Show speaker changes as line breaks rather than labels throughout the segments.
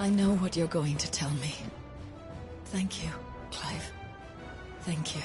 I know what you're going to tell me. Thank you, Clive. Thank you.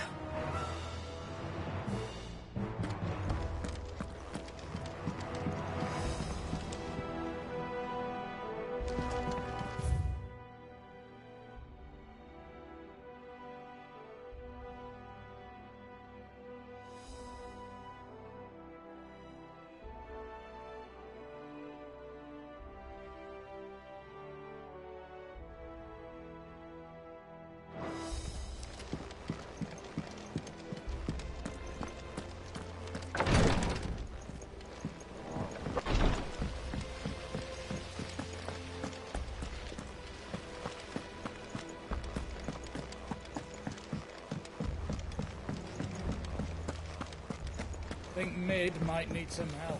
I think Mid might need some help.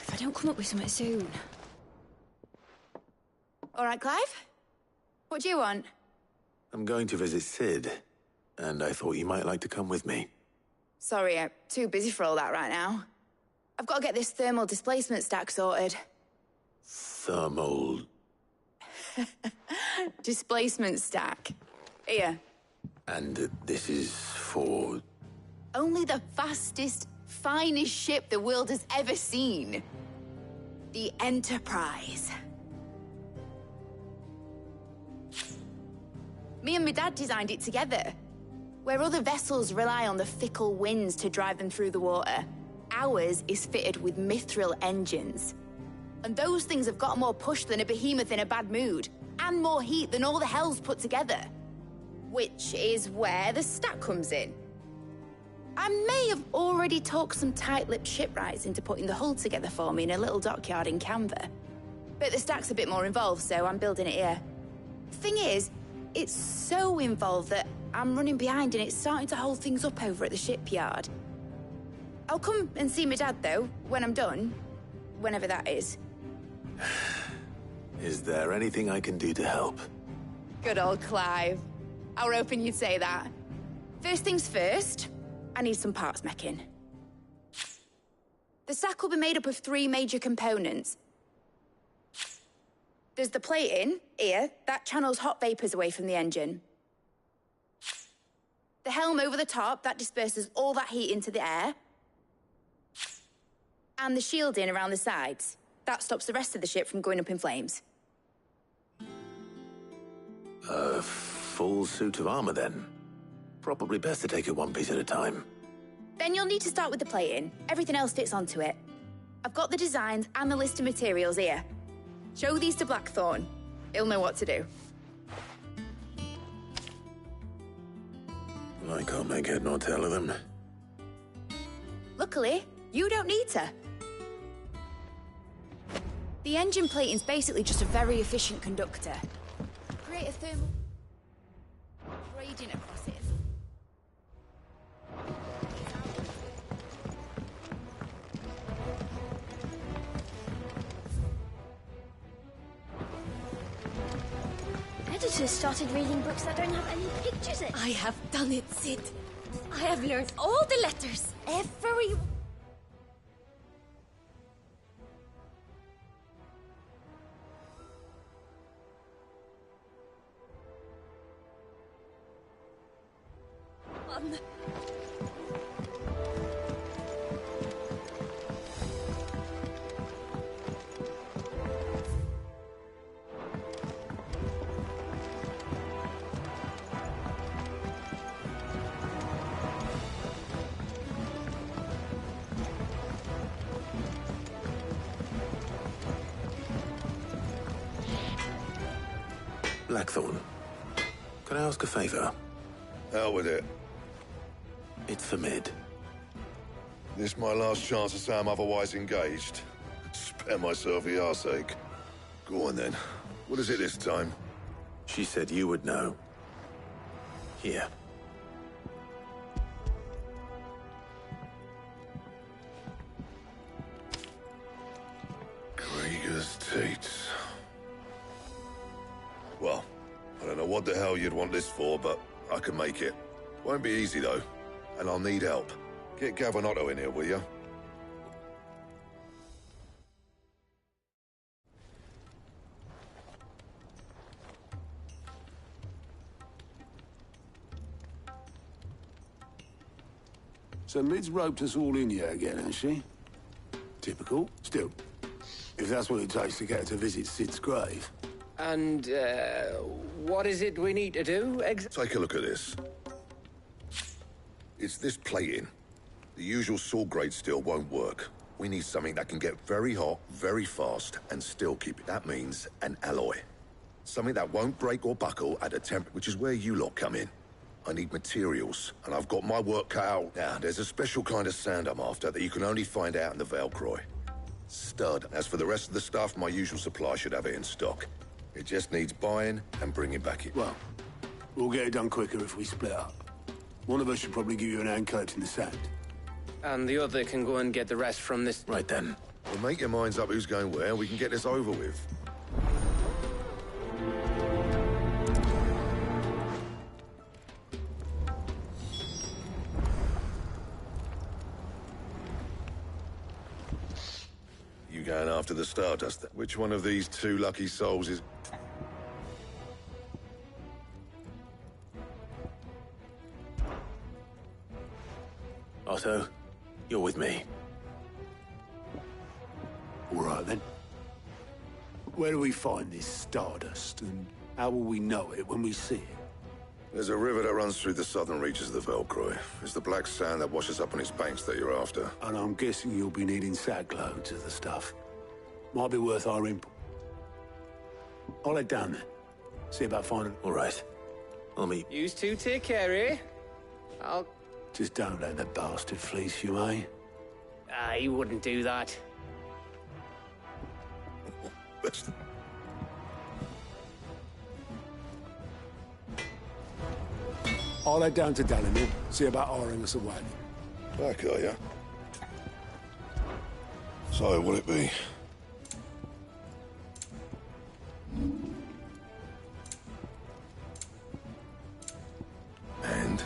If I don't come up with something soon. All right, Clive? What do you want?
I'm going to visit Sid, and I thought you might like to come with me.
Sorry, I'm too busy for all that right now. I've got to get this thermal displacement stack sorted.
Thermal...
Displacement stack. Here.
And this is for...
Only the fastest, finest ship the world has ever seen. The Enterprise. Me and my dad designed it together. Where other vessels rely on the fickle winds to drive them through the water, ours is fitted with mithril engines. And those things have got more push than a behemoth in a bad mood, and more heat than all the hells put together. Which is where the stack comes in. I may have already talked some tight-lipped shipwrights into putting the hull together for me in a little dockyard in Canva. But the stack's a bit more involved, so I'm building it here. Thing is, it's so involved that I'm running behind and it's starting to hold things up over at the shipyard. I'll come and see my dad, though, when I'm done. Whenever that is.
Is there anything I can do to help?
Good old Clive. I were hoping you'd say that. First things first, I need some parts meching. The stack will be made up of 3 major components. There's the plating, here, that channels hot vapors away from the engine. The helm over the top, that disperses all that heat into the air. And the shielding around the sides. That stops the rest of the ship from going up in flames.
Full suit of armor, then. Probably best to take it one piece at a time.
Then you'll need to start with the plating. Everything else fits onto it. I've got the designs and the list of materials here. Show these to Blackthorn. He'll know what to do.
I can't make head nor tail of them.
Luckily, you don't need to. The engine plating's basically just a very efficient conductor. Create a thermal gradient across it.
Editors started reading books that don't have any pictures in.
I have done it, Sid. I have learned all the letters. Every... one.
Blackthorn, can I ask a favor?
Hell with it.
It's for Mid.
This my last chance to say I'm otherwise engaged. Spare myself the arseache. Go on then. What is it this time?
She said you would know. Here.
Krieger's Tates. Well, I don't know what the hell you'd want this for, but I can make it. Won't be easy though, and I'll need help. Get Gavin Otto in here, will you?
So Mid's roped us all in here again, has she? Typical. Still, if that's what it takes to get her to visit Sid's grave.
And, what is it we need to do,
Take a look at this. It's this plating. The usual sword grade steel won't work. We need something that can get very hot, very fast, and still keep it. That means an alloy. Something that won't break or buckle at a temp, which is where you lot come in. I need materials, and I've got my work cut out. Now, there's a special kind of sand I'm after that you can only find out in the Velcroy. Stud. As for the rest of the stuff, my usual supply should have it in stock. It just needs buying and bringing back in.
Well, we'll get it done quicker if we split up. One of us should probably give you an hand collecting the sand.
And the other can go and get the rest from this...
Right then.
Well, make your minds up who's going where, and we can get this over with. You going after the Stardust? Which one of these two lucky souls is...
Otto, you're with me.
All right, then. Where do we find this Stardust, and how will we know it when we see it?
There's a river that runs through the southern reaches of the Velcroy. It's the black sand that washes up on its banks that you're after.
And I'm guessing you'll be needing sackloads of the stuff. Might be worth our input. I'll head down there. See about finding...
All right. I'll meet...
You two take care, eh? I'll...
Just don't let the bastard fleece you, eh?
He wouldn't do that.
I'll head down to Dalimir, see about hiring us a wagon.
Back, are ya? So, what'll it be? And?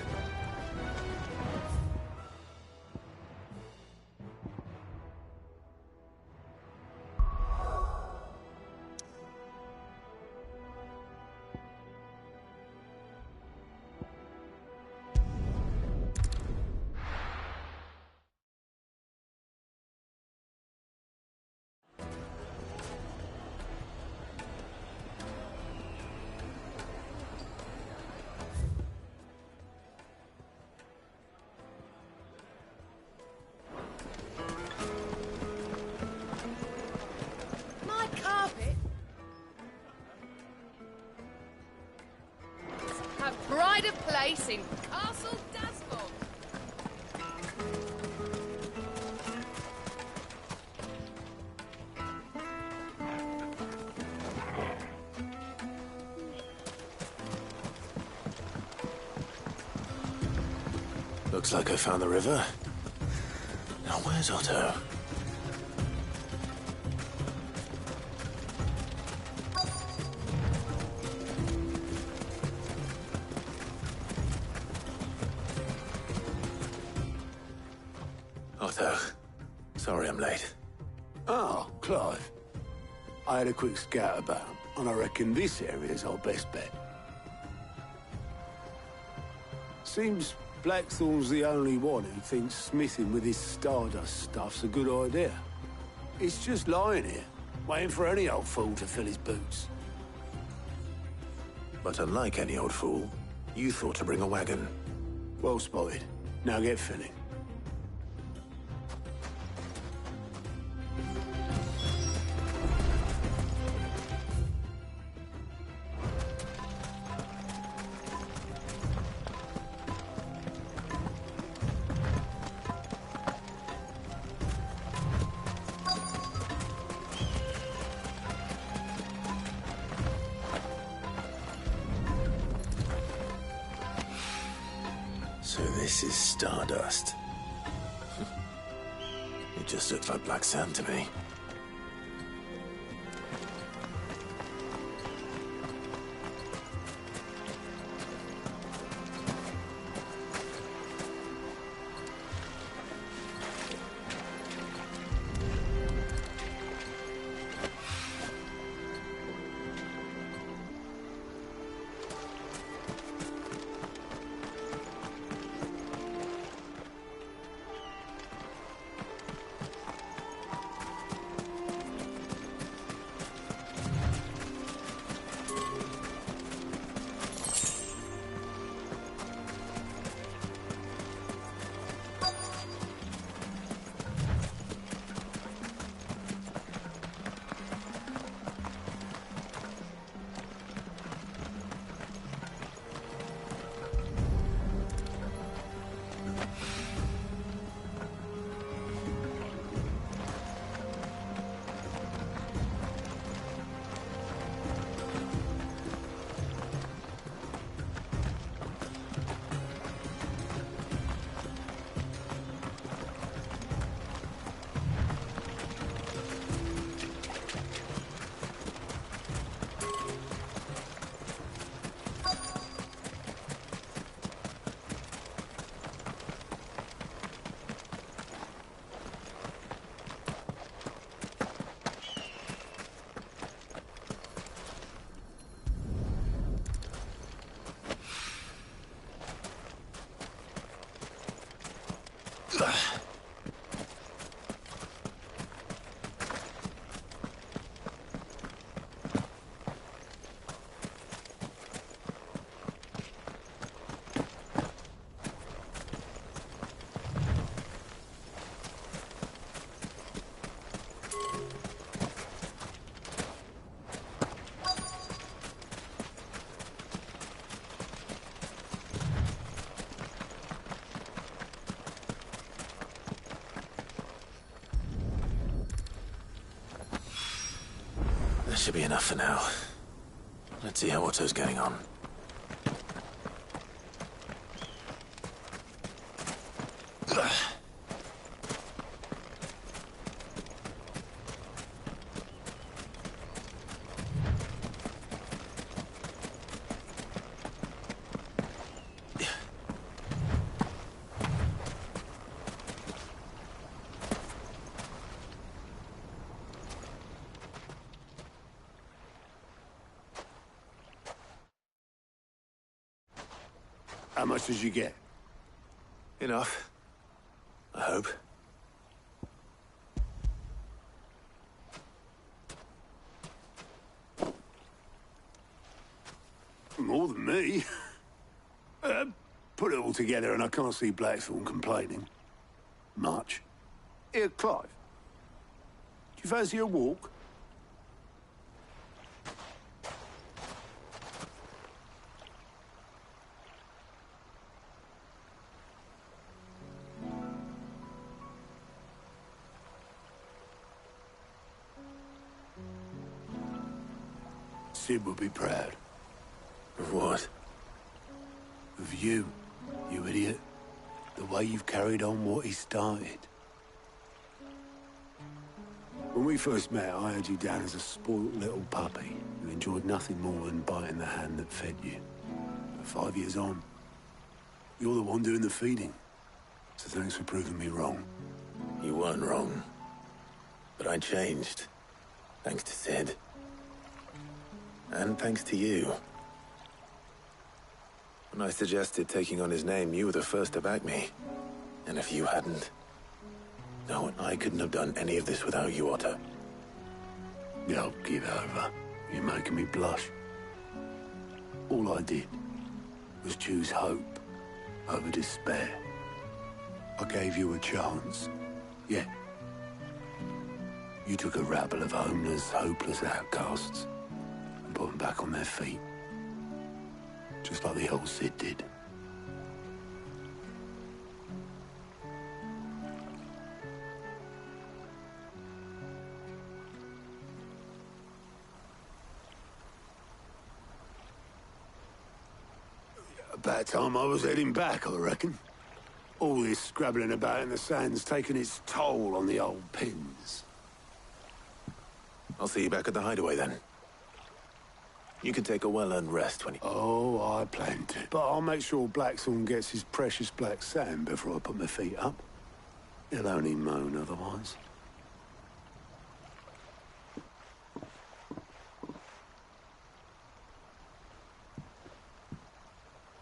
My carpet? Have pride of place in Castle Dasmore.
Looks like I found the river. Now where's Otto? Otto, sorry I'm late.
Oh, Clive. I had a quick scout about, and I reckon this area's our best bet. Seems Blackthorn's the only one who thinks smithing with his Stardust stuff's a good idea. It's just lying here, waiting for any old fool to fill his boots.
But unlike any old fool, you thought to bring a wagon.
Well spotted. Now get filling.
So this is Stardust. It just looks like black sand to me. That should be enough for now. Let's see how Otto's getting on.
How much did you get?
Enough. I hope.
More than me. Put it all together and I can't see Blackthorn complaining. Much. Here, Clive. Do you fancy a walk? Sid would be proud.
Of what?
Of you, you idiot. The way you've carried on what he started. When we first met, I had you down as a spoilt little puppy who enjoyed nothing more than biting the hand that fed you. But 5 years on, you're the one doing the feeding. So thanks for proving me wrong.
You weren't wrong. But I changed. Thanks to Sid. And thanks to you. When I suggested taking on his name, you were the first to back me. And if you hadn't... No, I couldn't have done any of this without you, Otto.
No, give over. You're making me blush. All I did was choose hope over despair. I gave you a chance. Yeah. You took a rabble of homeless, hopeless outcasts and put them back on their feet. Just like the old Sid did. About time I was heading back, I reckon. All this scrabbling about in the sand's taken its toll on the old pins.
I'll see you back at the hideaway then. You can take a well-earned rest when you...
Oh, I plan to. But I'll make sure Blackthorn gets his precious black sand before I put my feet up. He'll only moan otherwise.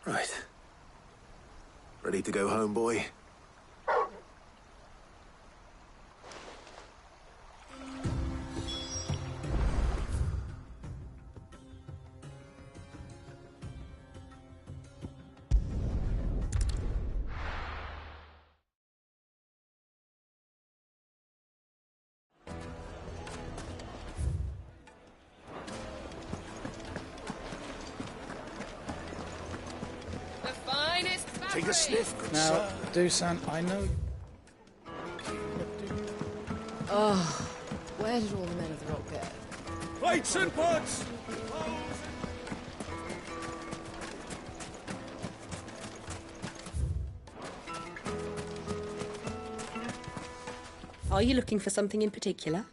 Right. Ready to go home, boy?
Take a sniff, good
Now,
sir.
Dusan, I know...
Oh, where did all the men of the rock go?
Plates and pots!
Are you looking for something in particular?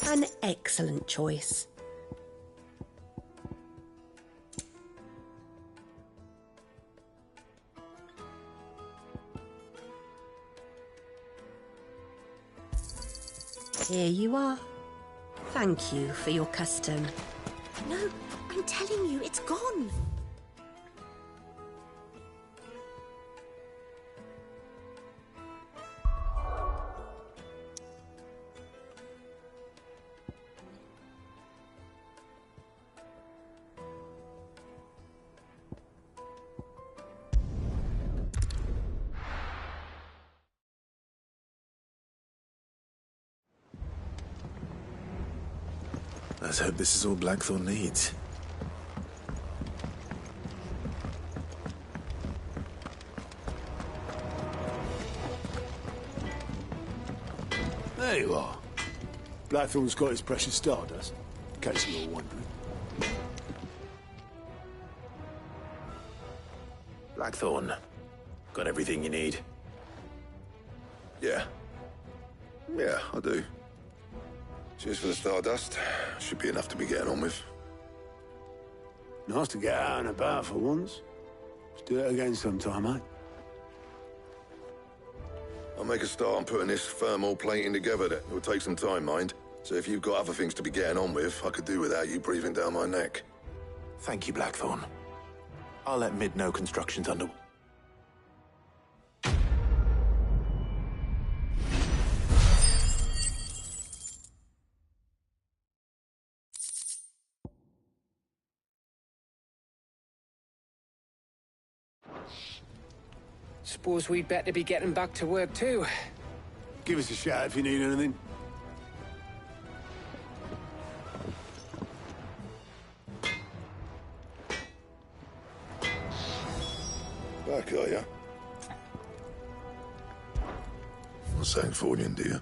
An excellent choice. Here you are. Thank you for your custom.
No, I'm telling you, it's gone.
Let's hope this is all Blackthorn needs.
There you are. Blackthorn's got his precious stardust, in case you're wondering.
Blackthorn, got everything you need?
Yeah. Yeah, I do. Cheers for the stardust. Should be enough to be getting on with.
Nice to get out and about for once. Let's do it again sometime, eh?
I'll make a start on putting this thermal plating together. It will take some time, mind. So if you've got other things to be getting on with, I could do without you breathing down my neck.
Thank you, Blackthorn. I'll let Mid know construction's under...
Suppose we'd better be getting back to work too.
Give us a shout if you need anything.
Back, are ya? What's that for you, dear?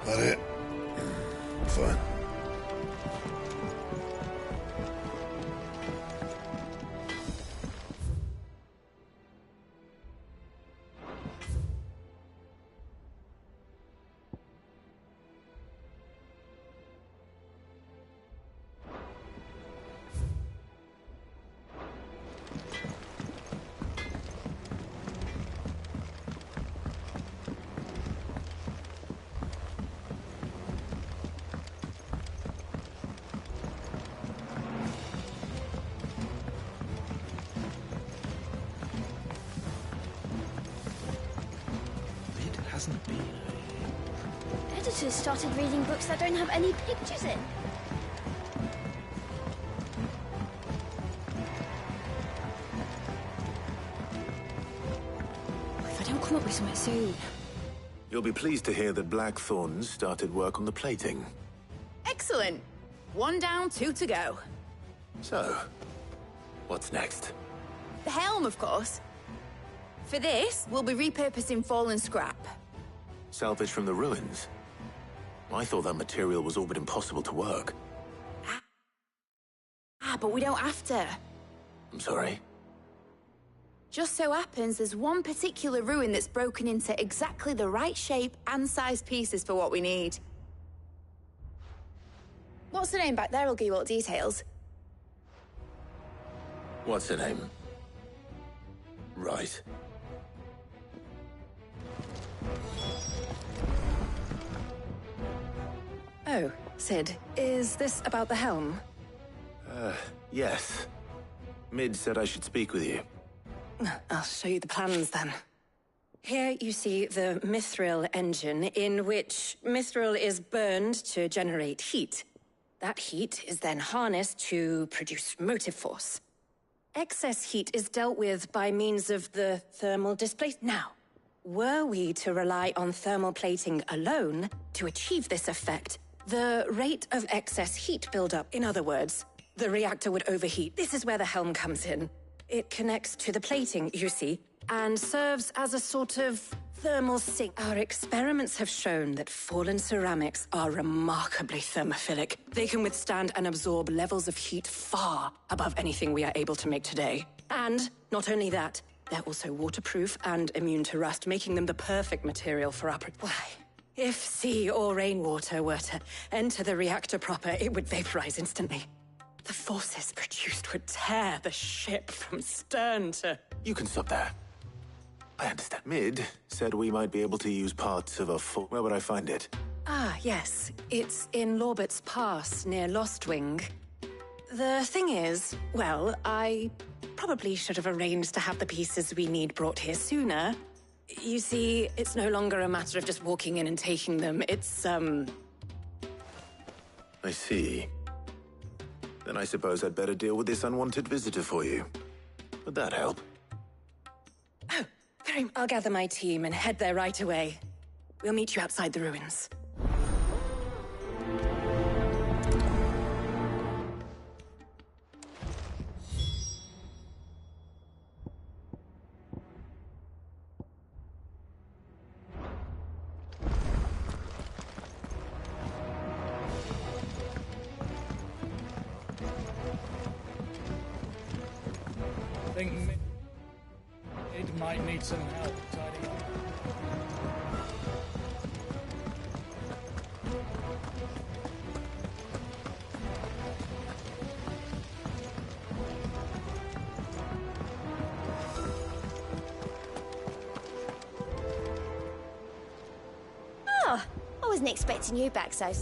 That it? Fine.
Hasn't been.
Editors started reading books that don't have any pictures in.
If I don't come up with something soon.
You'll be pleased to hear that Blackthorn's started work on the plating.
Excellent. 1 down, 2 to go.
So, what's next?
The helm, of course. For this, we'll be repurposing fallen scrap.
Salvage from the ruins? I thought that material was all but impossible to work.
But we don't have to.
I'm sorry.
Just so happens there's one particular ruin that's broken into exactly the right shape and size pieces for what we need. What's the name back there? I'll give you all the details.
What's her name? Right.
Oh, Sid, is this about the helm?
Yes. Mid said I should speak with you.
I'll show you the plans then. Here you see the mithril engine, in which mithril is burned to generate heat. That heat is then harnessed to produce motive force. Excess heat is dealt with by means of the thermal displacement. Now, were we to rely on thermal plating alone to achieve this effect, the rate of excess heat buildup, in other words, the reactor would overheat. This is where the helm comes in. It connects to the plating, you see, and serves as a sort of thermal sink. Our experiments have shown that fallen ceramics are remarkably thermophilic. They can withstand and absorb levels of heat far above anything we are able to make today. And not only that, they're also waterproof and immune to rust, making them the perfect material for our... Why? If sea or rainwater were to enter the reactor proper, it would vaporize instantly. The forces produced would tear the ship from stern to...
You can stop there. I understand. Mid said we might be able to use parts of a full... Where would I find it?
Ah, yes. It's in Lorbert's Pass, near Lostwing. The thing is, well, I probably should have arranged to have the pieces we need brought here sooner. You see, it's no longer a matter of just walking in and taking them. It's,
I see. Then I suppose I'd better deal with this unwanted visitor for you. Would that help?
Oh, very... I'll gather my team and head there right away. We'll meet you outside the ruins.
might need some help tidying up.
Oh, I wasn't expecting you back, so...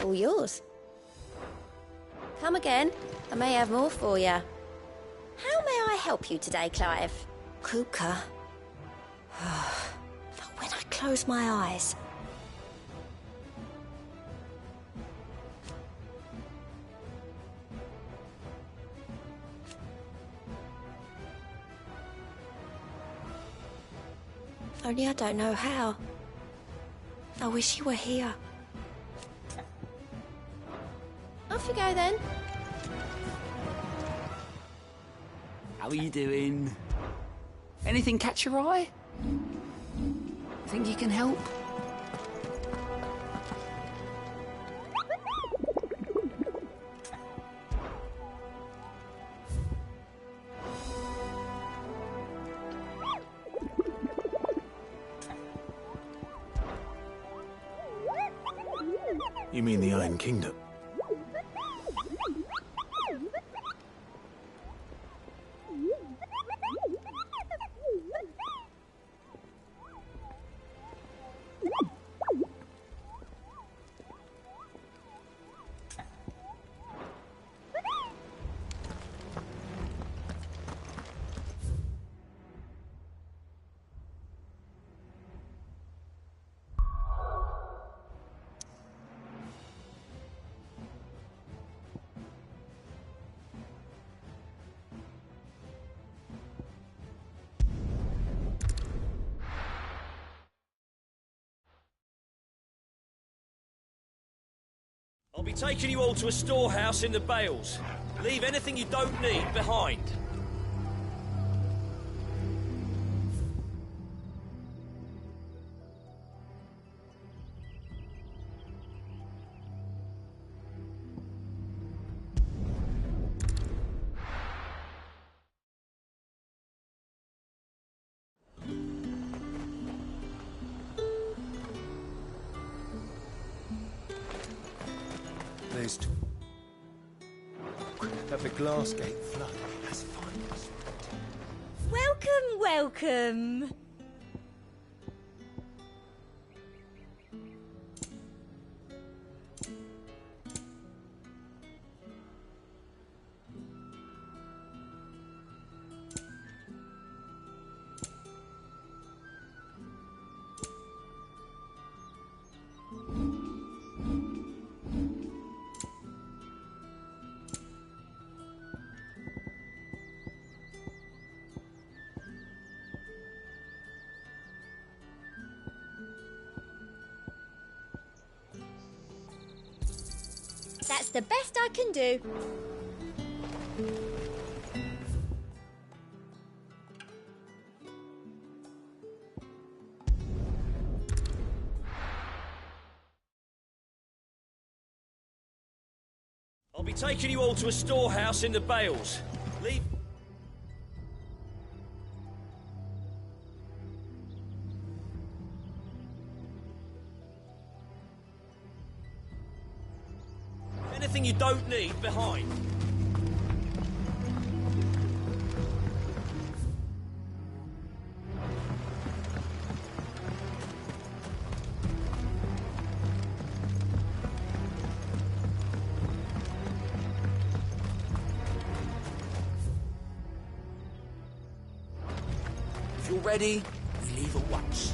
All yours. Come again. I may have more for you. How may I help you today, Clive?
Kuka. But when I close my eyes... Only I don't know how. I wish you were here.
Off you go, then.
How are you doing? Anything catch your eye? Think you can help?
You mean the Iron Kingdom?
I'll be taking you all to a storehouse in the Bales. Leave anything you don't need behind.
At the glass gate flood. That's fine.
Welcome, welcome. That's the best I can do.
I'll be taking you all to a storehouse in the Bales. Leave... anything you don't need behind.
If you're ready, we leave at once.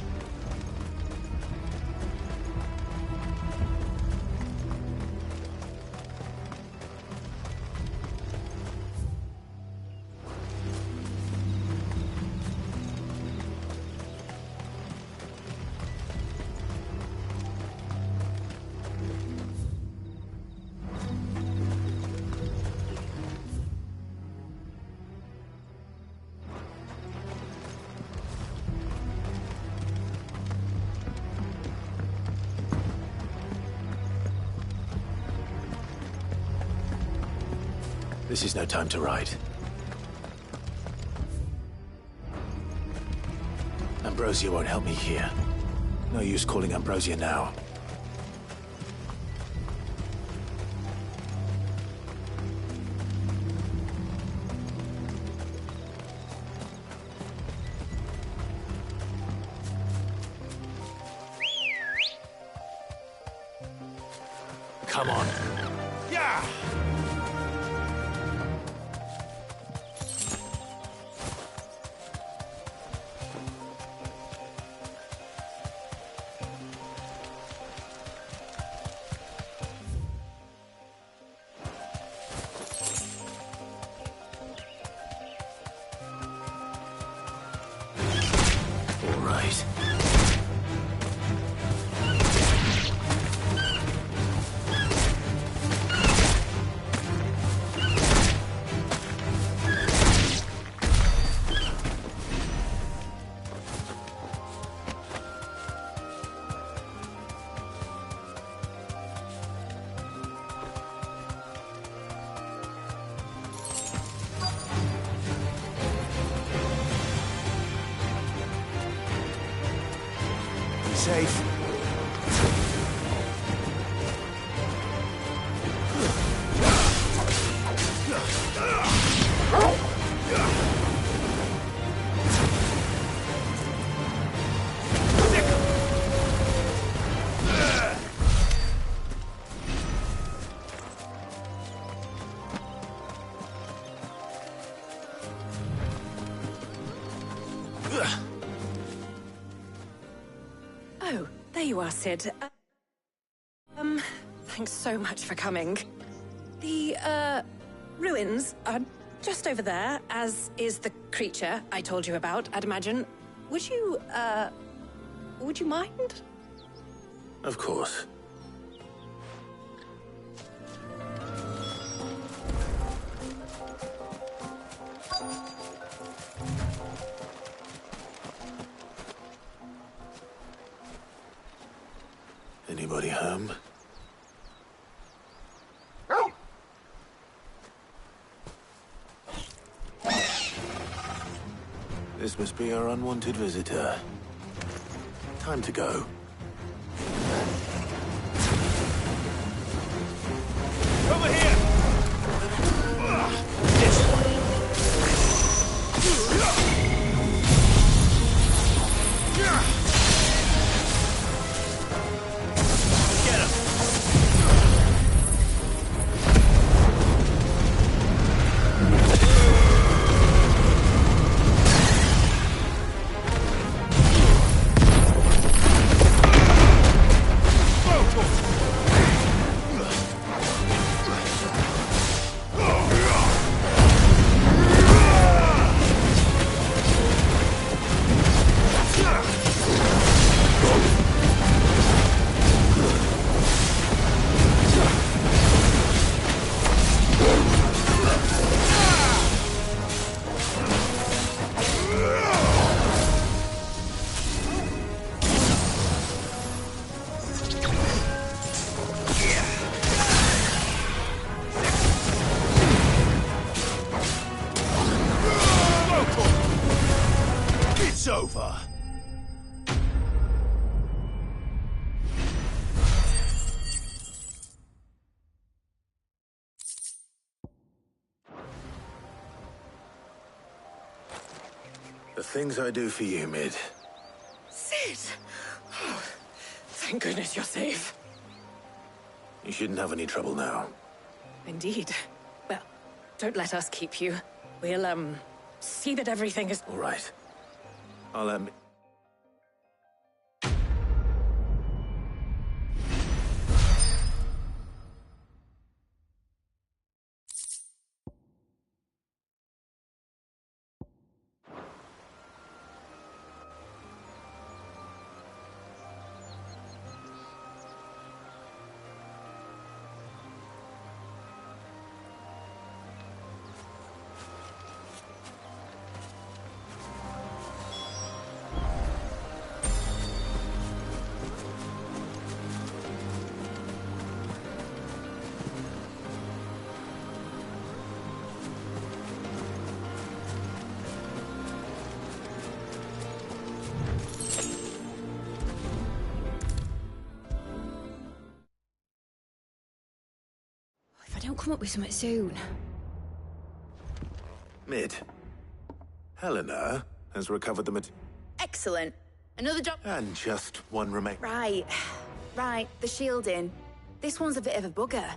This is no time to ride. Ambrosia won't help me here. No use calling Ambrosia now. Come on.
Yeah!
All right. Safe.
Oh, there you are, Sid. Thanks so much for coming. The, ruins are just over there, as is the creature I told you about, I'd imagine. Would you mind?
Of course. Anybody home? This must be our unwanted visitor. Time to go.
Over here! This one. Get him! It's over.
The things I do for you, Mid.
Sid! Oh, thank goodness you're safe.
You shouldn't have any trouble now.
Indeed. Well, don't let us keep you. We'll, see that everything is...
All right. I'll,
come up with something soon.
Mid. Helena has recovered the
Excellent. Another job.
and just one remain.
Right. Right, the shielding. This one's a bit of a bugger.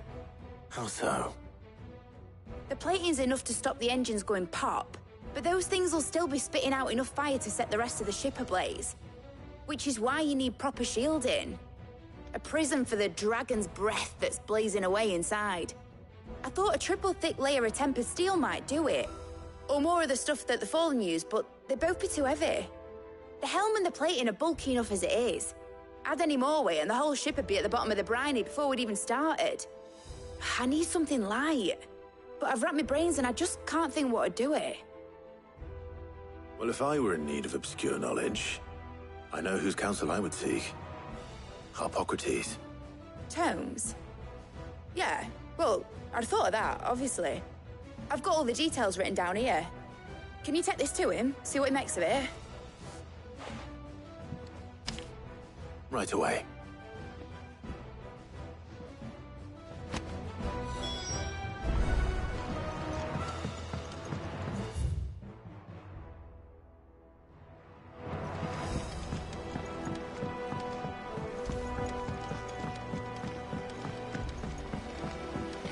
How so?
The plating's enough to stop the engines going pop, but those things will still be spitting out enough fire to set the rest of the ship ablaze. Which is why you need proper shielding. A prison for the dragon's breath that's blazing away inside. I thought a triple thick layer of tempered steel might do it. Or more of the stuff that the Fallen use, but they'd both be too heavy. The helm and the plating are bulky enough as it is. Add any more weight and the whole ship would be at the bottom of the briny before we'd even started. I need something light. But I've racked my brains and I just can't think what would do it.
Well, if I were in need of obscure knowledge, I know whose counsel I would seek. Harpocrates.
Tomes? Yeah, well, I'd thought of that, obviously. I've got all the details written down here. Can you take this to him, see what he makes of it?
Right away.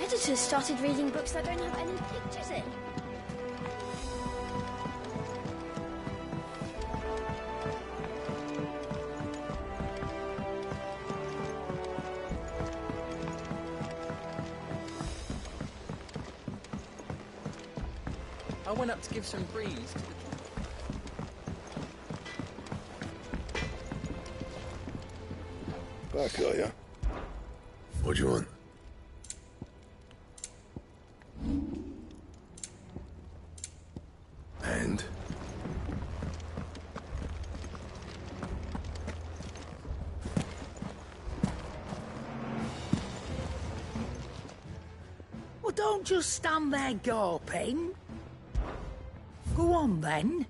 Editors started reading books that don't have any pictures in.
I went up to give some breeze to the...
Back, are ya? What do you want? And?
Well, don't just stand there gawping. Go on, then.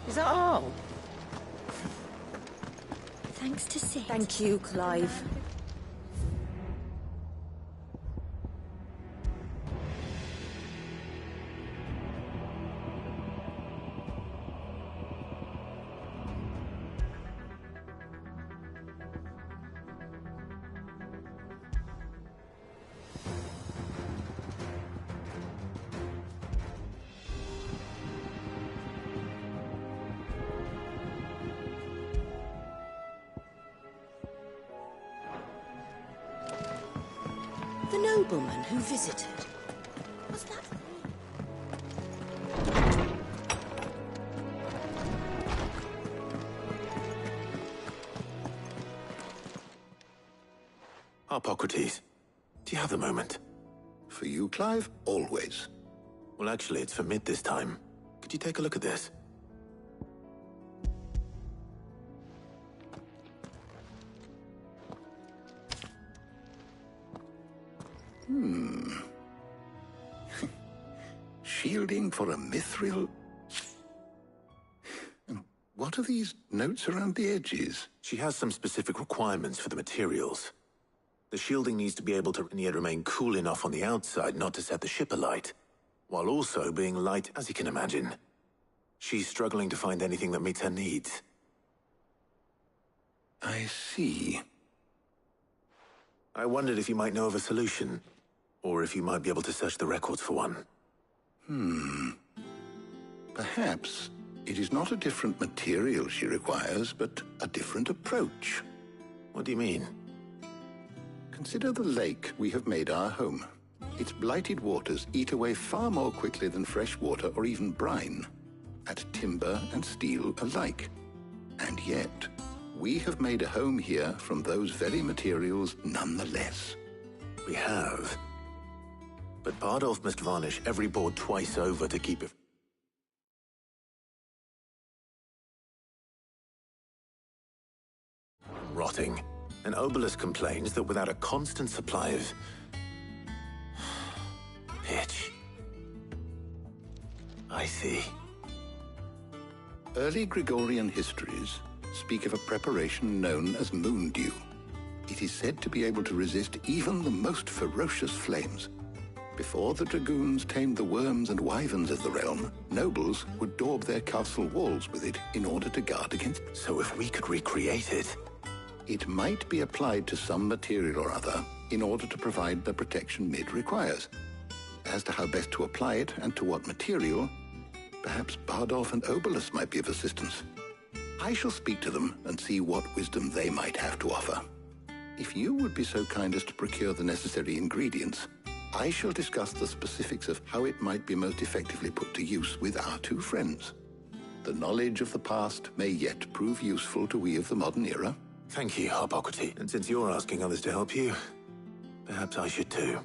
Is that all?
Thanks to Sid.
Thank you, Clive.
The nobleman who visited. Was that...
Harpocrates, do you have a moment?
For you, Clive? Always.
Well, actually, it's for Mid this time. Could you take a look at this?
Shielding for a mithril? What are these notes around the edges?
She has some specific requirements for the materials. The shielding needs to be able to yet remain cool enough on the outside not to set the ship alight, while also being light as you can imagine. She's struggling to find anything that meets her needs.
I see.
I wondered if you might know of a solution, or if you might be able to search the records for one.
Perhaps it is not a different material she requires, but a different approach.
What do you mean?
Consider the lake we have made our home. Its blighted waters eat away far more quickly than fresh water or even brine, at timber and steel alike. And yet,
we have made a home here from those very materials nonetheless.
We have. But Bardolph must varnish every board twice over to keep it from rotting. And Obelisk complains that without a constant supply of pitch. I see.
Early Gregorian histories speak of a preparation known as moon dew. It is said to be able to resist even the most ferocious flames. Before the dragoons tamed the worms and wyverns of the realm, nobles would daub their castle walls with it in order to guard against.
So if we could recreate it...
It might be applied to some material or other in order to provide the protection Mid requires. As to how best to apply it and to what material, perhaps Bardolph and Obelisk might be of assistance. I shall speak to them and see what wisdom they might have to offer. If you would be so kind as to procure the necessary ingredients, I shall discuss the specifics of how it might be most effectively put to use with our two friends. The knowledge of the past may yet prove useful to we of the modern era.
Thank you, Hippocrates. And since you're asking others to help you, perhaps I should too.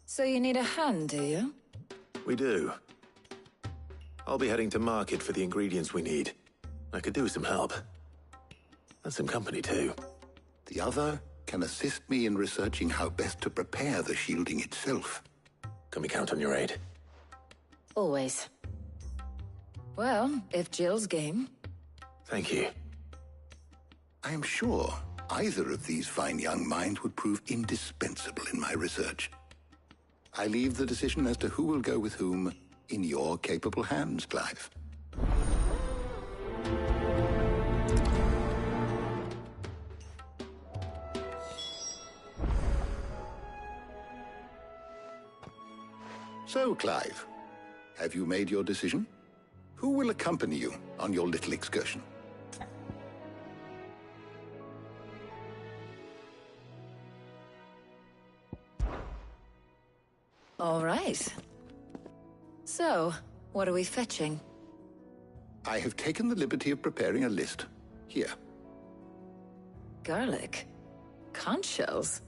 So you need a hand, do you?
We do. I'll be heading to market for the ingredients we need. I could do with some help. And some company, too.
The other can assist me in researching how best to prepare the shielding itself.
Can we count on your aid?
Always. Well, if Jill's game.
Thank you.
I am sure either of these fine young minds would prove indispensable in my research. I leave the decision as to who will go with whom in your capable hands, Clive. So, Clive, have you made your decision? Who will accompany you on your little excursion?
All right. So, what are we fetching?
I have taken the liberty of preparing a list. Here.
Garlic? Conch shells?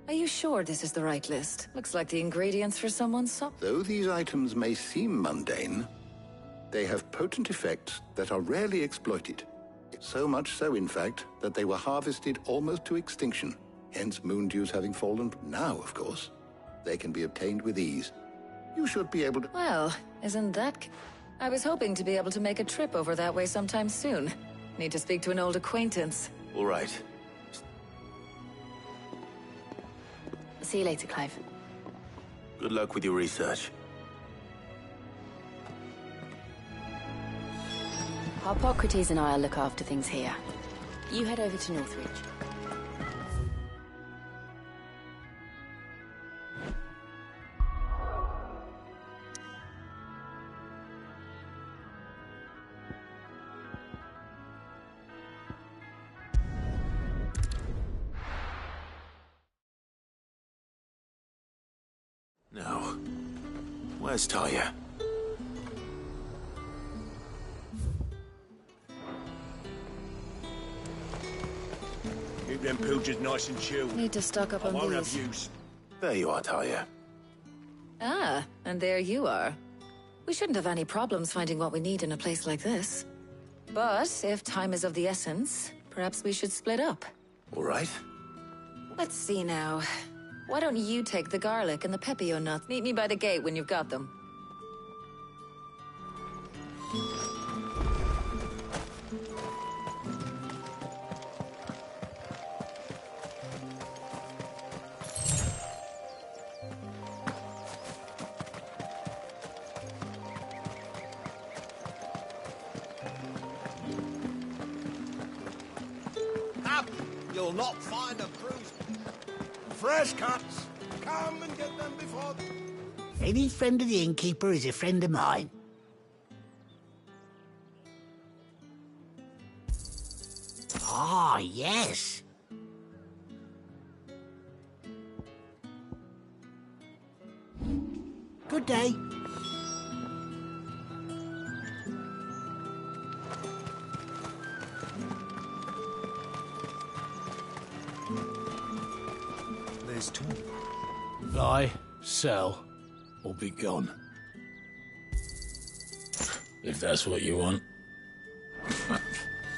Are you sure this is the right list? Looks like the ingredients for someone's supper.
Though these items may seem mundane, they have potent effects that are rarely exploited. So much so, in fact, that they were harvested almost to extinction, hence moon dews having fallen. Now, of course, they can be obtained with ease. You should be able to...
Well, isn't that... I was hoping to be able to make a trip over that way sometime soon. Need to speak to an old acquaintance.
All right.
See you later, Clive.
Good luck with your research.
Hippocrates and I'll look after things here. You head over to Northridge.
Now, where's Talia?
Keep them pilgers nice and chilled.
Need to stock up on
I won't
these.
have use.
There you are, Talia.
Ah, and there you are. We shouldn't have any problems finding what we need in a place like this. But if time is of the essence, perhaps we should split up.
All right.
Let's see now. Why don't you take the garlic and the pepio nuts? Meet me by the gate when you've got them.
Up! You'll not find a bruise. Fresh cuts. Come and get them before...
Any friend of the innkeeper is a friend of mine. Ah, yes. Good day.
There's two.
Buy, sell, or be gone. If that's what you want.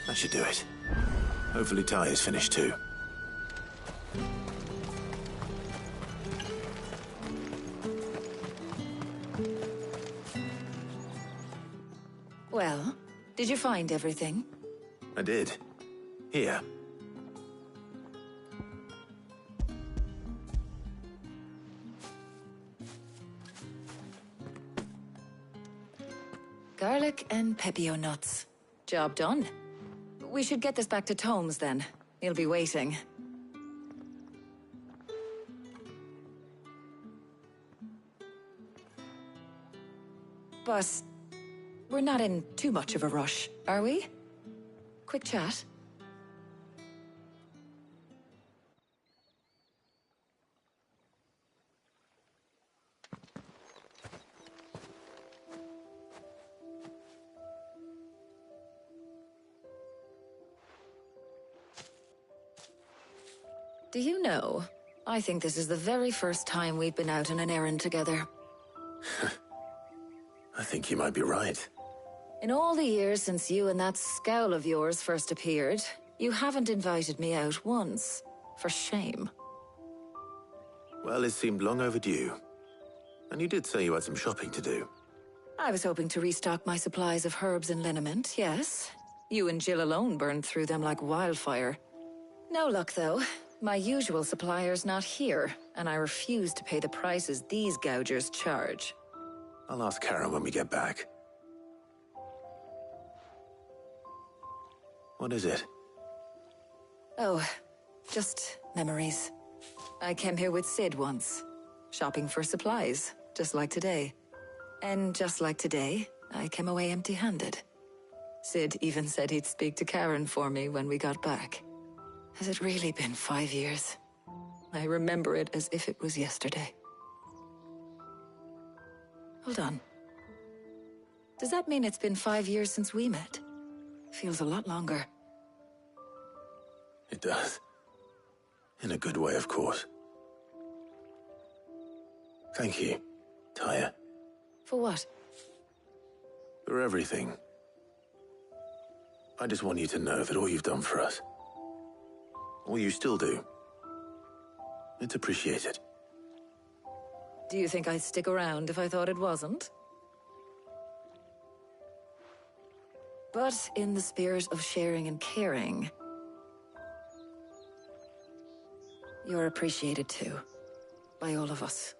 That should do it. Hopefully Ty is finished too.
Well, did you find everything?
I did. Here.
Garlic and pepio nuts. Job done. We should get this back to Tomes then. He'll be waiting. But we're not in too much of a rush, are we? Quick chat. Do you know, I think this is the very first time we've been out on an errand together.
I think you might be right.
In all the years since you and that scowl of yours first appeared, you haven't invited me out once. For shame.
Well, it seemed long overdue. And you did say you had some shopping to do.
I was hoping to restock my supplies of herbs and liniment, yes. You and Jill alone burned through them like wildfire. No luck, though. My usual supplier's not here, and I refuse to pay the prices these gougers charge.
I'll ask Karen when we get back. What is it?
Oh, just memories. I came here with Sid once, shopping for supplies, just like today. And just like today, I came away empty-handed. Sid even said he'd speak to Karen for me when we got back. Has it really been 5 years? I remember it as if it was yesterday. Hold on. Does that mean it's been 5 years since we met? Feels a lot longer.
It does. In a good way, of course. Thank you, Taya.
For what?
For everything. I just want you to know that all you've done for us, all you still do, it's appreciated.
Do you think I'd stick around if I thought it wasn't? But in the spirit of sharing and caring, you're appreciated too, by all of us.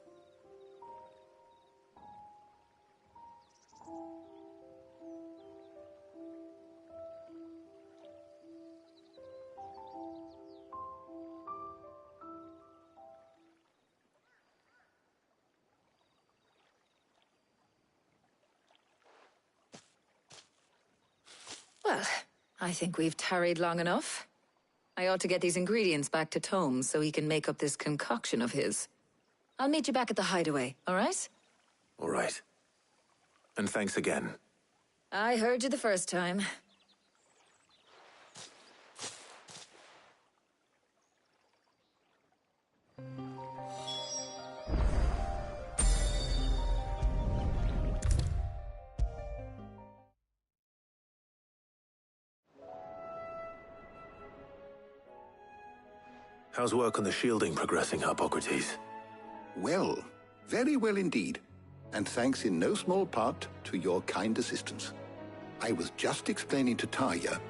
Well, I think we've tarried long enough. I ought to get these ingredients back to Tomes so he can make up this concoction of his. I'll meet you back at the hideaway, all right?
All right. And thanks again.
I heard you the first time.
How's work on the shielding progressing, Hippocrates?
Well, very well indeed. And thanks in no small part to your kind assistance. I was just explaining to Tarja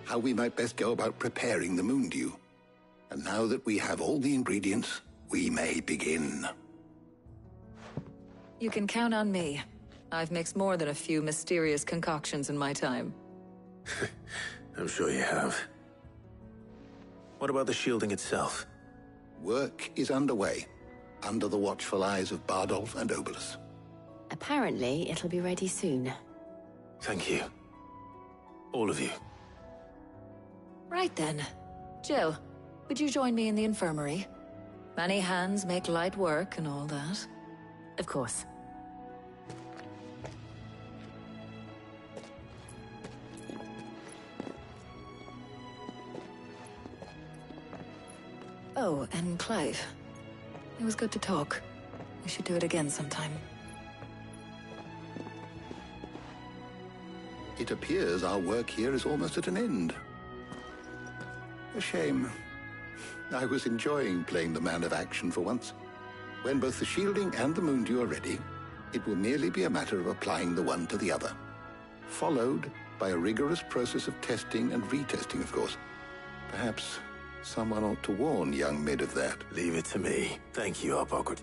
how we might best go about preparing the Moondew. And now that we have all the ingredients, we may begin.
You can count on me. I've mixed more than a few mysterious concoctions in my time.
I'm sure you have. What about the shielding itself?
Work is underway, under the watchful eyes of Bardolph and Obolus.
Apparently, it'll be ready soon.
Thank you. All of you.
Right then. Jill, would you join me in the infirmary? Many hands make light work and all that.
Of course.
Oh, and Clive. It was good to talk. We should do it again sometime.
It appears our work here is almost at an end. A shame. I was enjoying playing the man of action for once. When both the shielding and the moondew are ready, it will merely be a matter of applying the one to the other. Followed by a rigorous process of testing and retesting, of course. Perhaps someone ought to warn young Mid of that.
Leave it to me. Thank you, Hippocrates.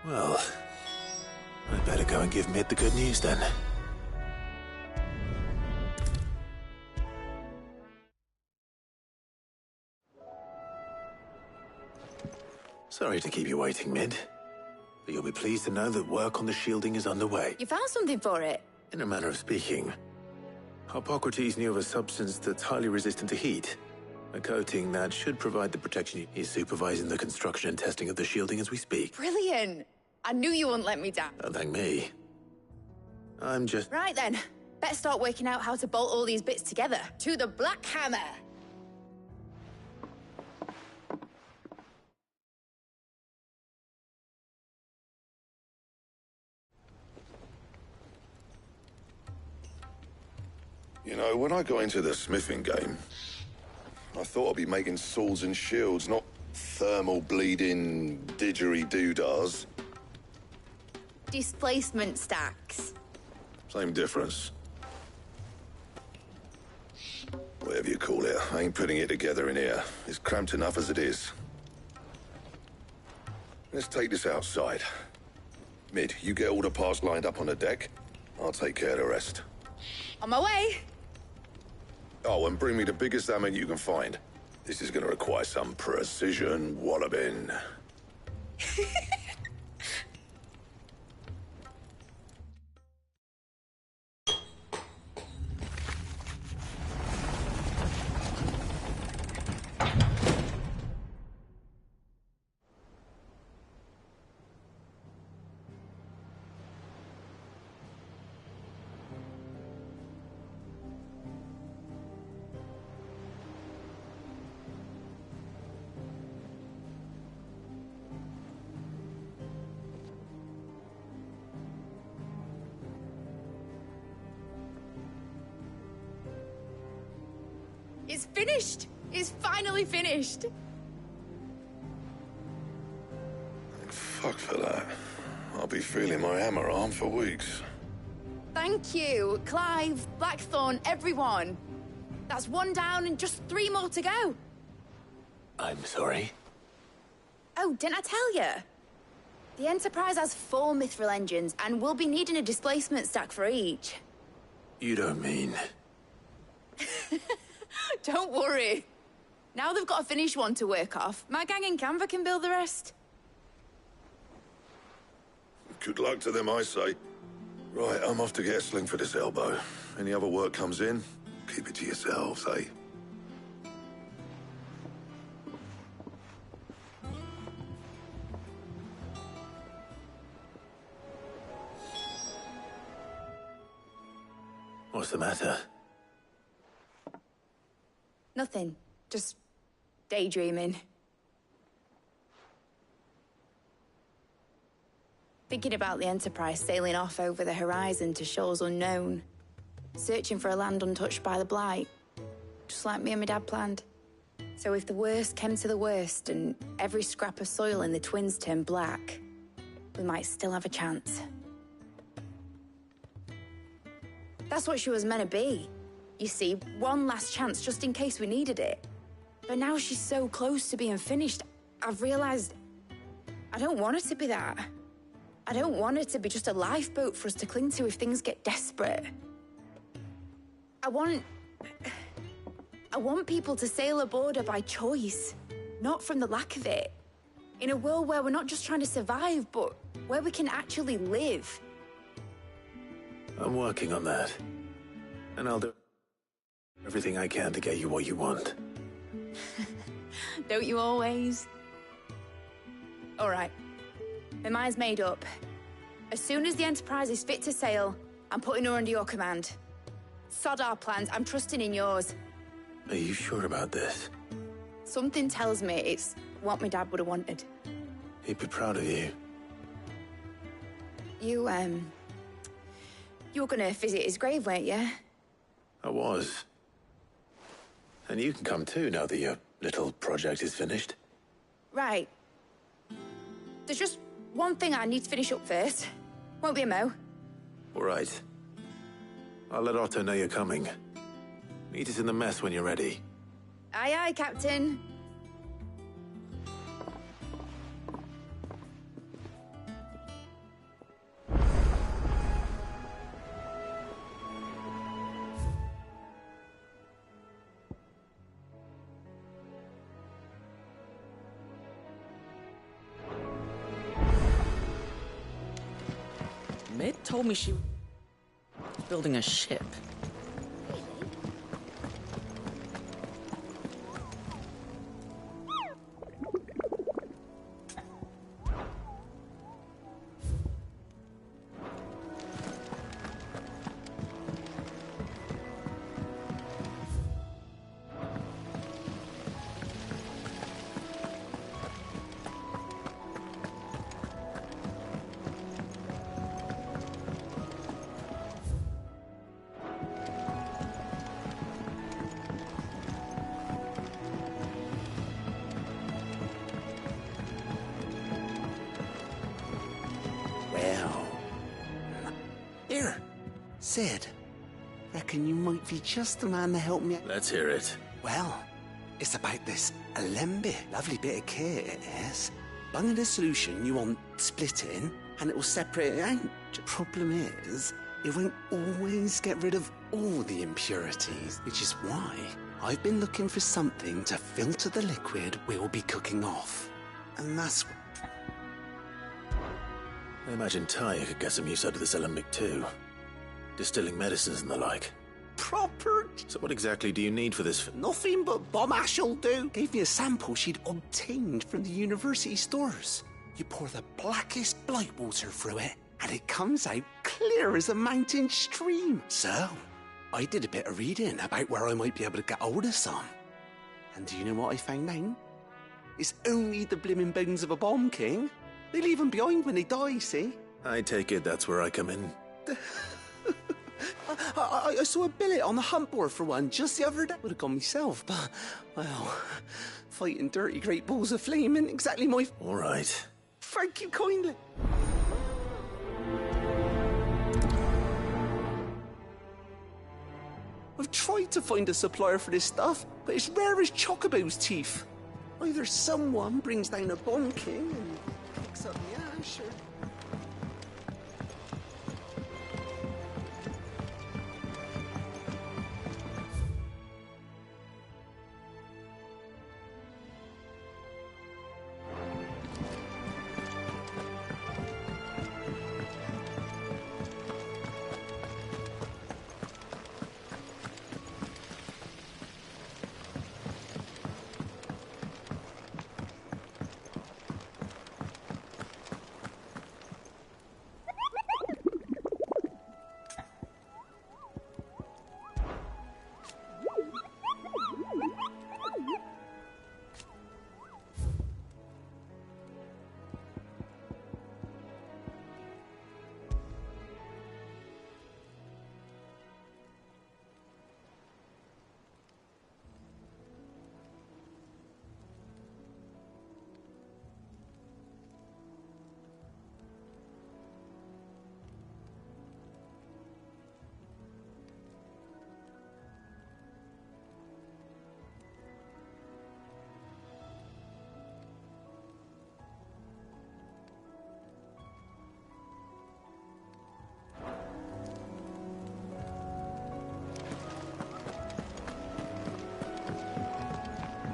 Well, I'd better go and give Mid the good news then. Sorry to keep you waiting, Mid. But you'll be pleased to know that work on the shielding is underway.
You found something for it?
In a manner of speaking, Hippocrates knew of a substance that's highly resistant to heat. A coating that should provide the protection. He's supervising the construction and testing of the shielding as we speak.
Brilliant! I knew you wouldn't let me down.
Don't thank me. I'm just...
Right then. Better start working out how to bolt all these bits together. To the Black Hammer!
You know, when I got into the smithing game, I thought I'd be making swords and shields, not thermal bleeding didgeridoo-dahs.
Displacement stacks.
Same difference. Whatever you call it, I ain't putting it together in here. It's cramped enough as it is. Let's take this outside. Mid, you get all the parts lined up on the deck. I'll take care of the rest.
On my way!
Oh, and bring me the biggest hammer you can find. This is gonna require some precision walloping.
It's finished! It's finally finished!
Fuck for that. I'll be feeling my hammer arm for weeks.
Thank you, Clive, Blackthorn, everyone. That's one down and just 3 more to go.
I'm sorry.
Oh, didn't I tell you? The Enterprise has 4 mithril engines, and we'll be needing a displacement stack for each.
You don't mean...
Don't worry. Now they've got a finished one to work off. My gang in Canva can build the rest.
Good luck to them, I say. Right, I'm off to get a sling for this elbow. Any other work comes in, keep it to yourselves, eh?
What's the matter?
Nothing. Just daydreaming. Thinking about the Enterprise sailing off over the horizon to shores unknown. Searching for a land untouched by the Blight. Just like me and my dad planned. So if the worst came to the worst and every scrap of soil in the Twins turned black, we might still have a chance. That's what she was meant to be. You see, one last chance just in case we needed it. But now she's so close to being finished, I've realized I don't want it to be that. I don't want it to be just a lifeboat for us to cling to if things get desperate. I want I want people to sail a border by choice, not from the lack of it. In a world where we're not just trying to survive, but where we can actually live.
I'm working on that. And I'll do everything I can to get you what you want.
Don't you always? All right. My mind's made up. As soon as the Enterprise is fit to sail, I'm putting her under your command. Sod our plans, I'm trusting in yours.
Are you sure about this?
Something tells me it's what my dad would have wanted.
He'd be proud of you.
You were gonna visit his grave, weren't you?
I was. And you can come too now that your little project is finished.
Right. There's just one thing I need to finish up first. Won't be a mo.
All right. I'll let Otto know you're coming. Meet us in the mess when you're ready.
Aye, aye, Captain.
Mid told me she was building a ship.
Here, Sid. Reckon you might be just the man to help me.
Let's hear it.
Well, it's about this Alembic. Lovely bit of kit it is. Bung the solution you want splitting, and it will separate it out. The problem is, it won't always get rid of all the impurities, which is why I've been looking for something to filter the liquid we'll be cooking off. And that's...
I imagine Tyre could get some use out of this alembic too. Distilling medicines and the like.
Proper...
So what exactly do you need for this?
Nothing but bomb ash'll do. Gave me a sample she'd obtained from the university stores. You pour the blackest blight water through it, and it comes out clear as a mountain stream. So, I did a bit of reading about where I might be able to get hold of some. And do you know what I found out? It's only the blimmin' bones of a bomb king. They leave them behind when they die, see?
I take it that's where I come in.
I saw a billet on the hunt board for one just the other day. Would have gone myself, but, well, fighting dirty great balls of flame isn't exactly my...
All right.
Thank you kindly. I've tried to find a supplier for this stuff, but it's rare as Chocobo's teeth. Either someone brings down a bomb king and picks up the ash, or...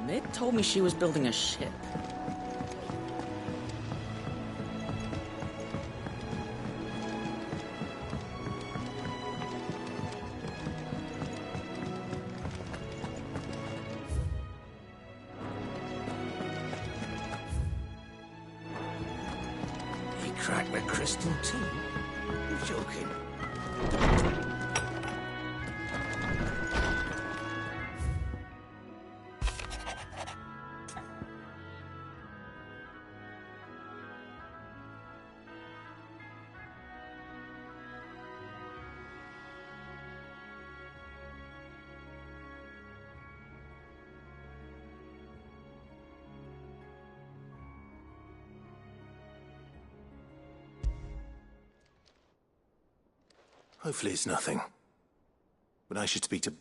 Mick told me she was building a ship.
He cracked the crystal too? You're joking.
Hopefully it's nothing. But I should speak to...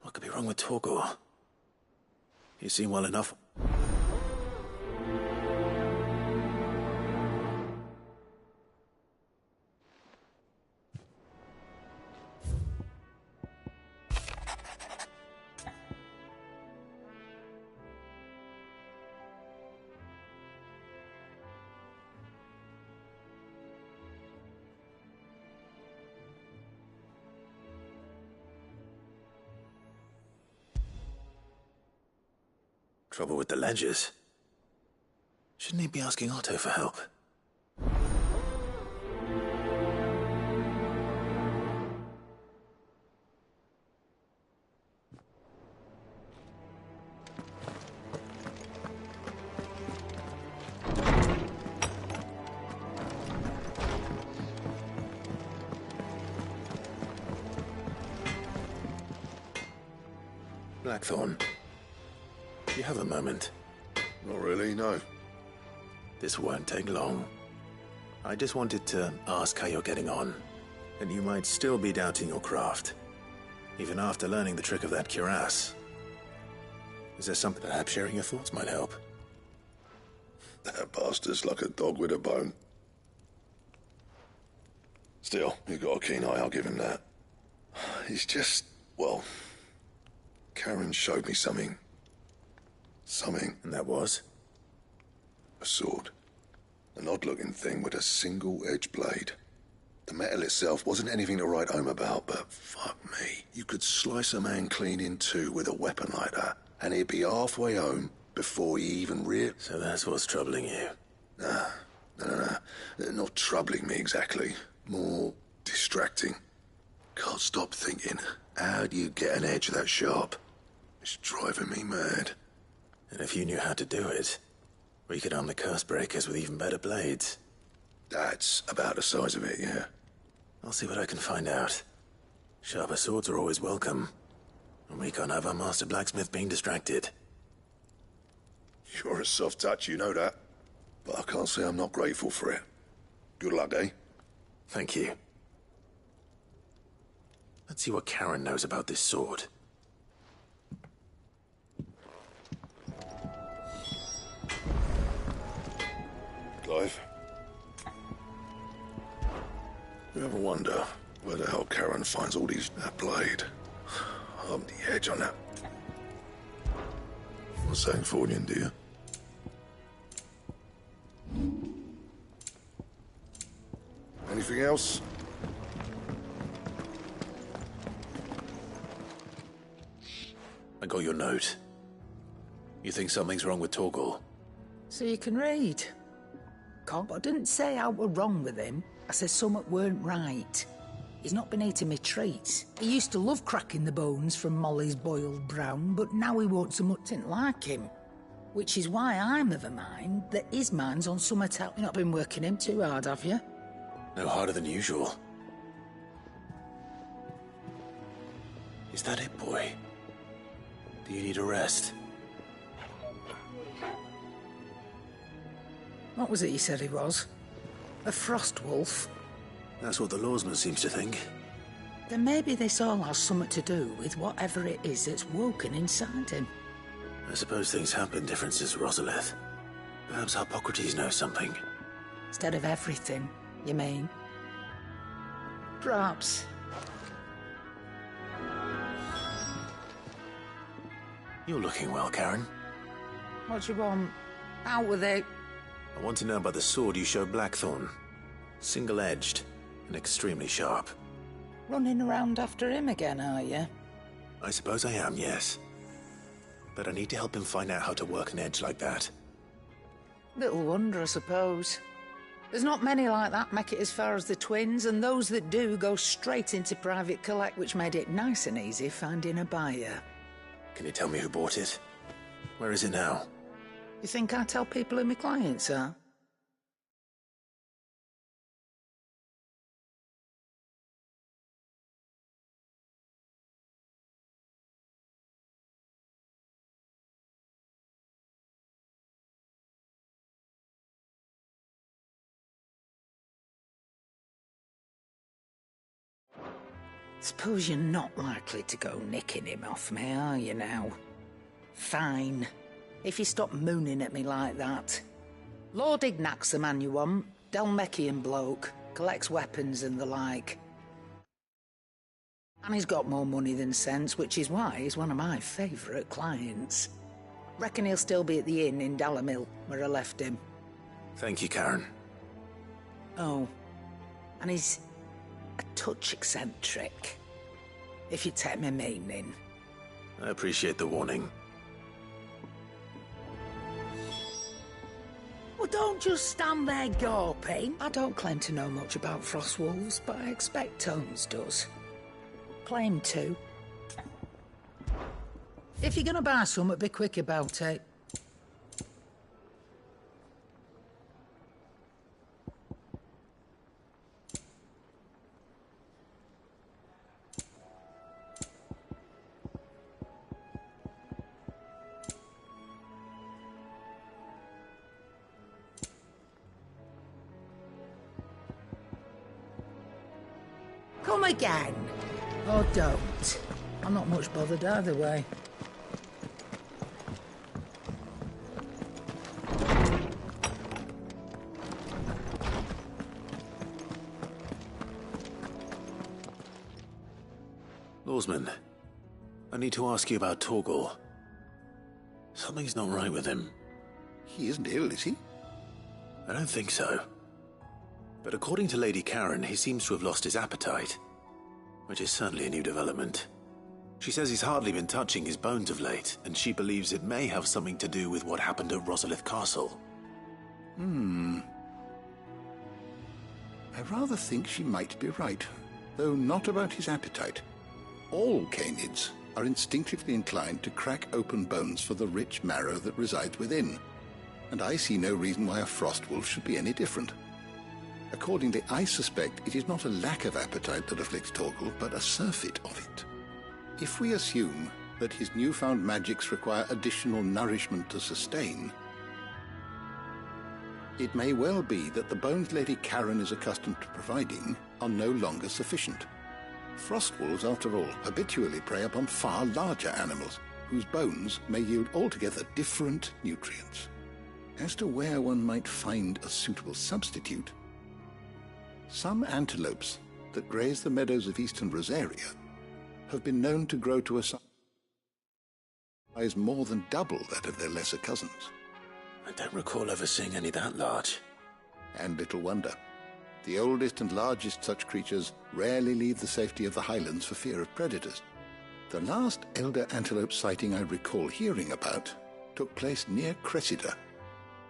What could be wrong with Torgor? You seem well enough. Trouble with the ledgers. Shouldn't he be asking Otto for help? Blackthorn. Do you have a moment?
Not really, no.
This won't take long. I just wanted to ask how you're getting on. And you might still be doubting your craft. Even after learning the trick of that cuirass. Is there something perhaps sharing your thoughts might help?
That bastard's like a dog with a bone. Still, you've got a keen eye, I'll give him that. He's just, well... Karen showed me something. Something.
And that was?
A sword. An odd-looking thing with a single-edged blade. The metal itself wasn't anything to write home about, but fuck me. You could slice a man clean in two with a weapon like that, and he'd be halfway home before he even
So that's what's troubling you?
Nah. Not troubling me exactly. More distracting. Can't stop thinking, how do you get an edge that sharp? It's driving me mad.
And if you knew how to do it, we could arm the curse breakers with even better blades.
That's about the size of it, yeah.
I'll see what I can find out. Sharper swords are always welcome. And we can't have our master blacksmith being distracted.
You're a soft touch, you know that. But I can't say I'm not grateful for it. Good luck, eh?
Thank you. Let's see what Karen knows about this sword.
Clive? You ever wonder where the hell Karen finds all these... that blade? I'm the edge on that. Not saying Fordian, do you? Anything else?
I got your note. You think something's wrong with Torgor?
So you can read. Cobb, I didn't say I were wrong with him. I said something weren't right. He's not been eating me treats. He used to love cracking the bones from Molly's boiled brown, but now he won't so much didn't like him. Which is why I'm of a mind that his mind's on some attack. You've not been working him too hard, have you?
No harder than usual. Is that it, boy? Do you need a rest?
What was it you said he was? A frost wolf?
That's what the lawsman seems to think.
Then maybe this all has something to do with whatever it is that's woken inside him.
I suppose things have been different since Rosalith. Perhaps Hippocrates knows something.
Instead of everything, you mean? Perhaps.
You're looking well, Karen.
What do you want? Out with it.
I want to know about the sword you showed Blackthorn. Single-edged and extremely sharp.
Running around after him again, are you?
I suppose I am, yes. But I need to help him find out how to work an edge like that.
Little wonder, I suppose. There's not many like that make it as far as the twins, and those that do go straight into private collect, which made it nice and easy finding a buyer.
Can you tell me who bought it? Where is it now?
You think I tell people who my clients are? Suppose you're not likely to go nicking him off me, are you now? Fine. If you stop mooning at me like that. Lord Ignac's the man you want. Delmechian bloke. Collects weapons and the like. And he's got more money than sense, which is why he's one of my favourite clients. Reckon he'll still be at the inn in Dalamil, where I left him.
Thank you, Karen.
Oh. And he's a touch eccentric, if you take my meaning.
I appreciate the warning.
Well, don't just stand there gawping. I don't claim to know much about Frostwolves, but I expect Tomes does. Claim to. If you're gonna buy some, be quick about it. Come again. Or don't. I'm not much bothered either way.
Lawsman, I need to ask you about Torgal. Something's not right with him.
He isn't ill, is he?
I don't think so. But according to Lady Karen, he seems to have lost his appetite, which is certainly a new development. She says he's hardly been touching his bones of late, and she believes it may have something to do with what happened at Rosalith Castle.
I rather think she might be right, though not about his appetite. All canids are instinctively inclined to crack open bones for the rich marrow that resides within, and I see no reason why a frostwolf should be any different. Accordingly, I suspect it is not a lack of appetite that afflicts Torgal, but a surfeit of it. If we assume that his newfound magics require additional nourishment to sustain, it may well be that the bones Lady Karen is accustomed to providing are no longer sufficient. Frostwolves, after all, habitually prey upon far larger animals, whose bones may yield altogether different nutrients. As to where one might find a suitable substitute, some antelopes that graze the meadows of eastern Rosaria have been known to grow to a size more than double that of their lesser cousins.
I don't recall ever seeing any that large.
And little wonder. The oldest and largest such creatures rarely leave the safety of the highlands for fear of predators. The last elder antelope sighting I recall hearing about took place near Cressida,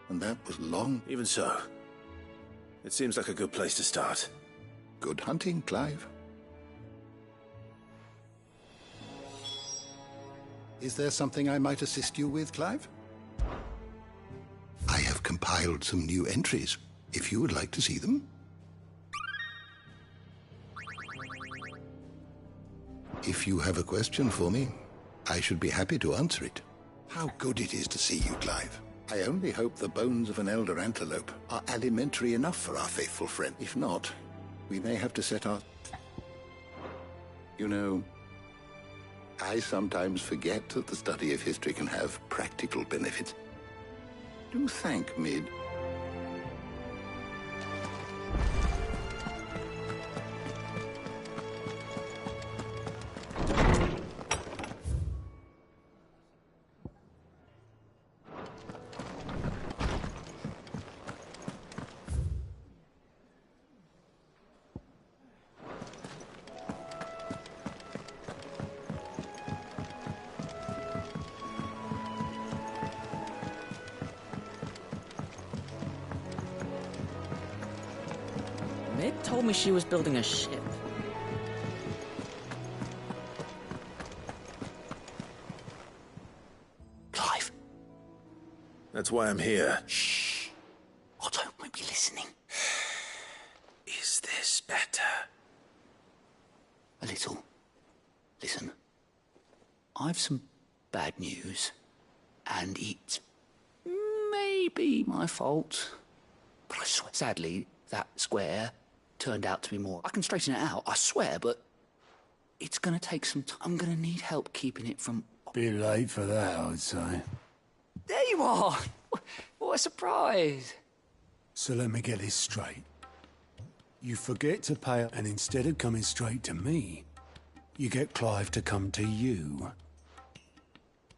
and that was long...
Even so, it seems like a good place to start.
Good hunting, Clive. Is there something I might assist you with, Clive? I have compiled some new entries, if you would like to see them. If you have a question for me, I should be happy to answer it. How good it is to see you, Clive. I only hope the bones of an elder antelope are alimentary enough for our faithful friend. If not, we may have to set our... You know, I sometimes forget that the study of history can have practical benefits. Do thank Mid.
Mid told me she was building a ship.
Clive.
That's why I'm here.
Shh. Otto might be listening.
Is this better?
A little. Listen. I've some bad news. And it's maybe my fault. But I swear, sadly, that square turned out to be more. I can straighten it out, I swear, but it's gonna take some time. I'm gonna need help keeping it from...
Bit late for that, I'd say.
There you are! What a surprise!
So let me get this straight. You forget to pay, and instead of coming straight to me, you get Clive to come to you.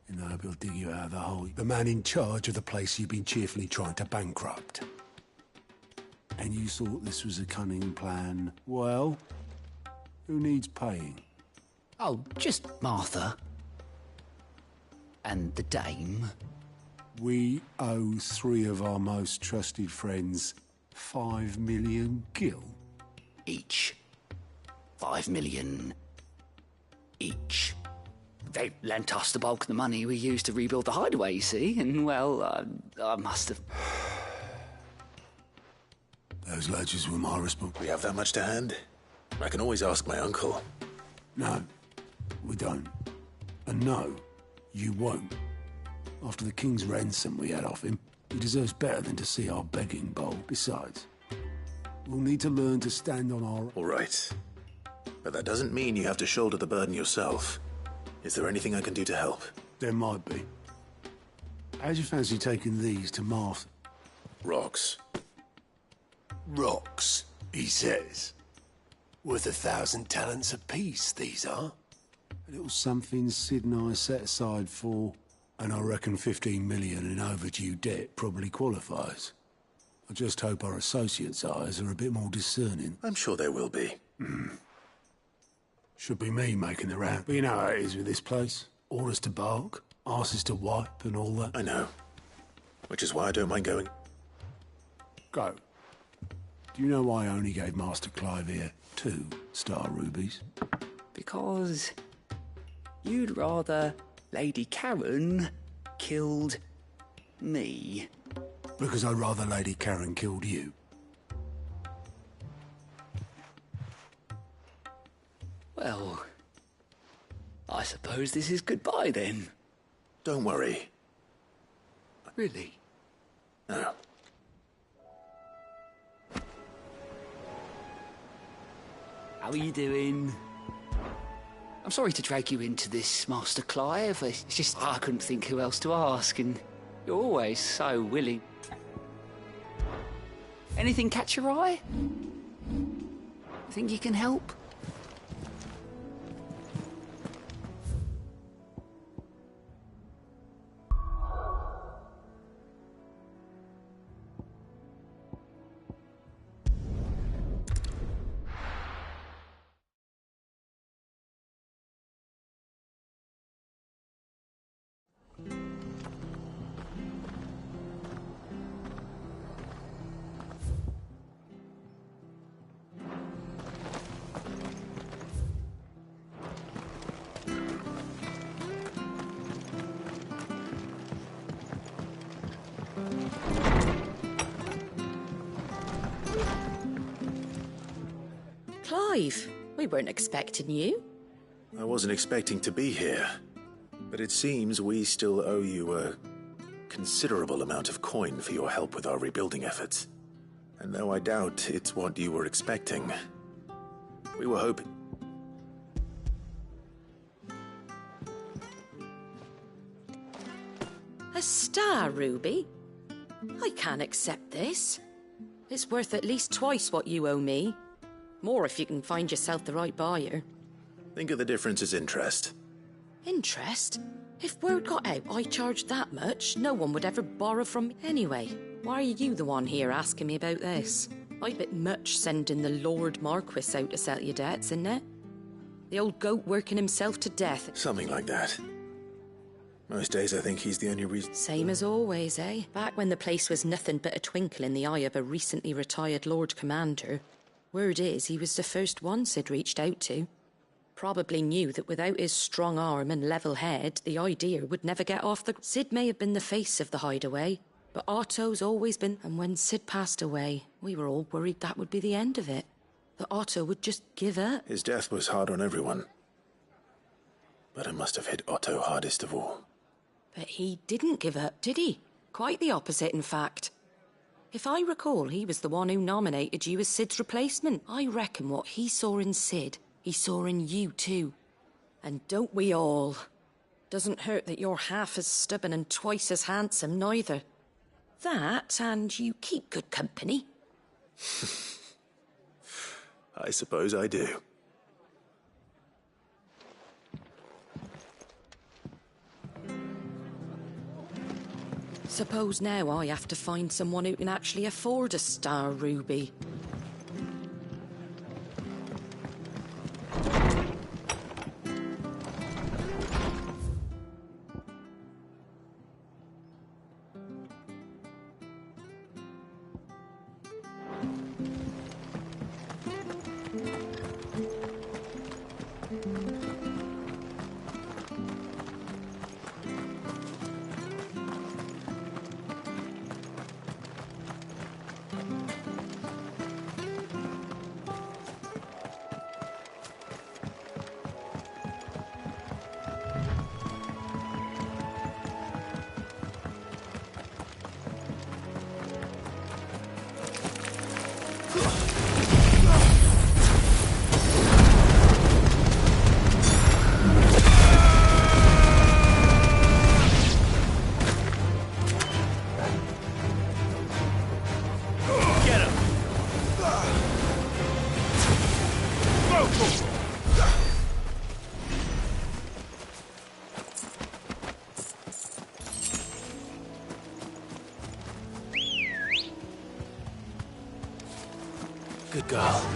And I hope he'll dig you out of the hole. The man in charge of the place you've been cheerfully trying to bankrupt. And you thought this was a cunning plan. Well, who needs paying?
Oh, just Martha. And the dame.
We owe 3 of our most trusted friends 5 million gil.
Each. 5 million each. They lent us the bulk of the money we used to rebuild the hideaway, you see, and, well, I must have...
Those ledgers were my responsibility.
We have that much to hand? I can always ask my uncle.
No, we don't. And no, you won't. After the king's ransom we had off him, he deserves better than to see our begging bowl. Besides, we'll need to learn to stand on our...
All right. But that doesn't mean you have to shoulder the burden yourself. Is there anything I can do to help?
There might be. How'd you fancy taking these to Martha?
Rocks.
Rocks, he says. Worth 1,000 talents apiece, these are.
A little something Sid and I set aside for, and I reckon 15 million in overdue debt probably qualifies. I just hope our associates' eyes are a bit more discerning.
I'm sure they will be.
Should be me making the round. But you know how it is with this place. Orders to bark, arses to wipe, and all that.
I know. Which is why I don't mind going.
Go. Do you know why I only gave Master Clive here 2 star rubies?
Because you'd rather Lady Karen killed me.
Because I'd rather Lady Karen killed you.
Well, I suppose this is goodbye then.
Don't worry.
Really?
No.
How are you doing? I'm sorry to drag you into this, Master Clive. It's just I couldn't think who else to ask, and you're always so willing. Anything catch your eye? Think you can help?
Clive, we weren't expecting you.
I wasn't expecting to be here. But it seems we still owe you a considerable amount of coin for your help with our rebuilding efforts. And though I doubt it's what you were expecting, we were hoping...
star ruby? I can't accept this. It's worth at least twice what you owe me. More if you can find yourself the right buyer.
Think of the difference as interest.
Interest? If word got out I charged that much, no one would ever borrow from me anyway. Why are you the one here asking me about this? I bit much sending the Lord Marquis out to settle your debts, isn't it? The old goat working himself to death.
Something like that. Most days I think he's the only reason.
Same as always, eh? Back when the place was nothing but a twinkle in the eye of a recently retired Lord Commander. Word is he was the first one Sid reached out to. Probably knew that without his strong arm and level head, the idea would never get off the... Sid may have been the face of the hideaway, but Otto's always been... And when Sid passed away, we were all worried that would be the end of it. That Otto would just give up.
His death was hard on everyone. But it must have hit Otto hardest of all.
But he didn't give up, did he? Quite the opposite, in fact. If I recall, he was the one who nominated you as Sid's replacement. I reckon what he saw in Sid, he saw in you too. And don't we all? Doesn't hurt that you're half as stubborn and twice as handsome, neither. That, and you keep good company.
I suppose I do.
Suppose now I have to find someone who can actually afford a star ruby.
Good girl.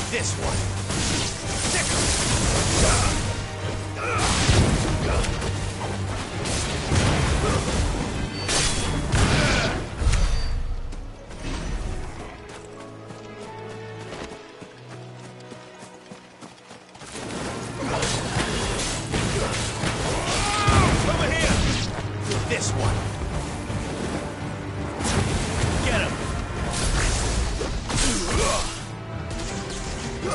This one. Over here! This one. Get him!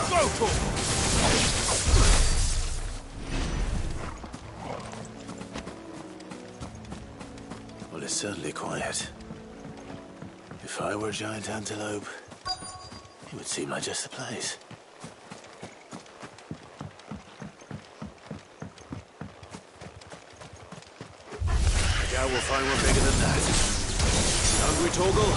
Go for it!
Well, it's certainly quiet. If I were a giant antelope, it would seem like just the place. I doubt we'll find one bigger than that. Hungry, Torgal?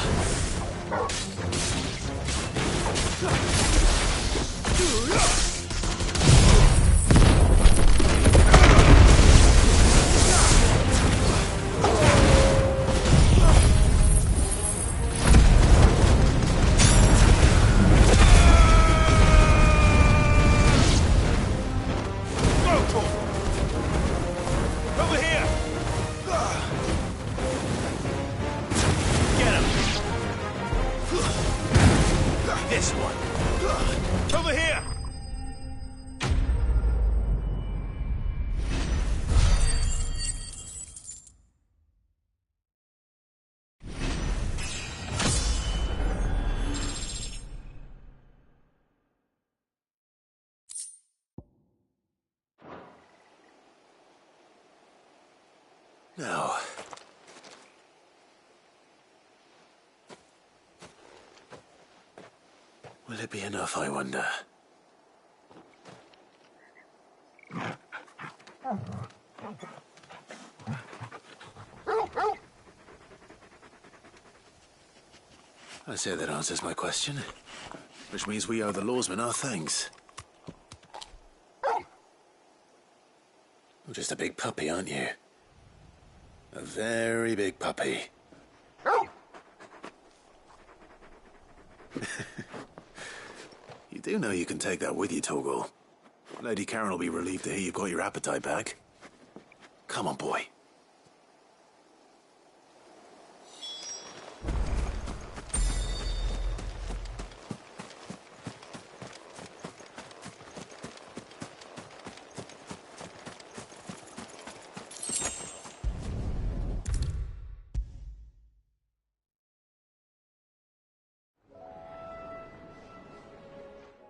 Over here! Get him! This one. Over here!
Now, will it be enough, I wonder? I say that answers my question, which means we owe the lawsmen our thanks. You're just a big puppy, aren't you? A very big puppy. You do know you can take that with you, Torgal. Lady Karen will be relieved to hear you've got your appetite back. Come on, boy.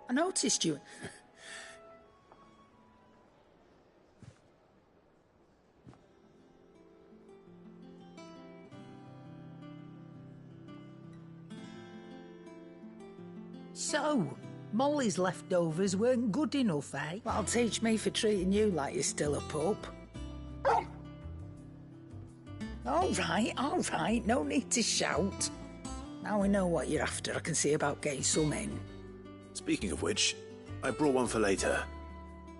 I noticed you. So, Molly's leftovers weren't good enough, eh? That'll teach me for treating you like you're still a pup. All right, no need to shout. Now we know what you're after, I can see about getting some in.
Speaking of which, I brought one for later.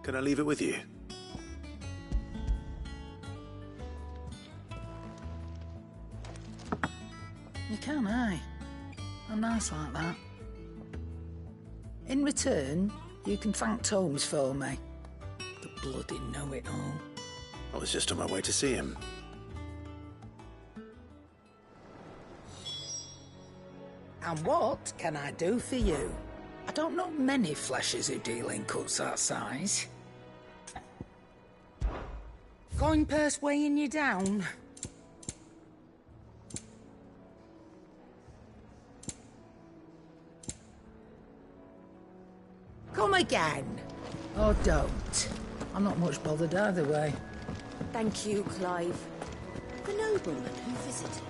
Can I leave it with you?
You can, aye. I'm nice like that. In return, you can thank Tomes for me. The bloody know-it-all.
I was just on my way to see him.
And what can I do for you? I don't know many fleshers who deal in cuts that size. Coin purse weighing you down? Come again. Or don't. I'm not much bothered either way.
Thank you, Clive. The nobleman who visited.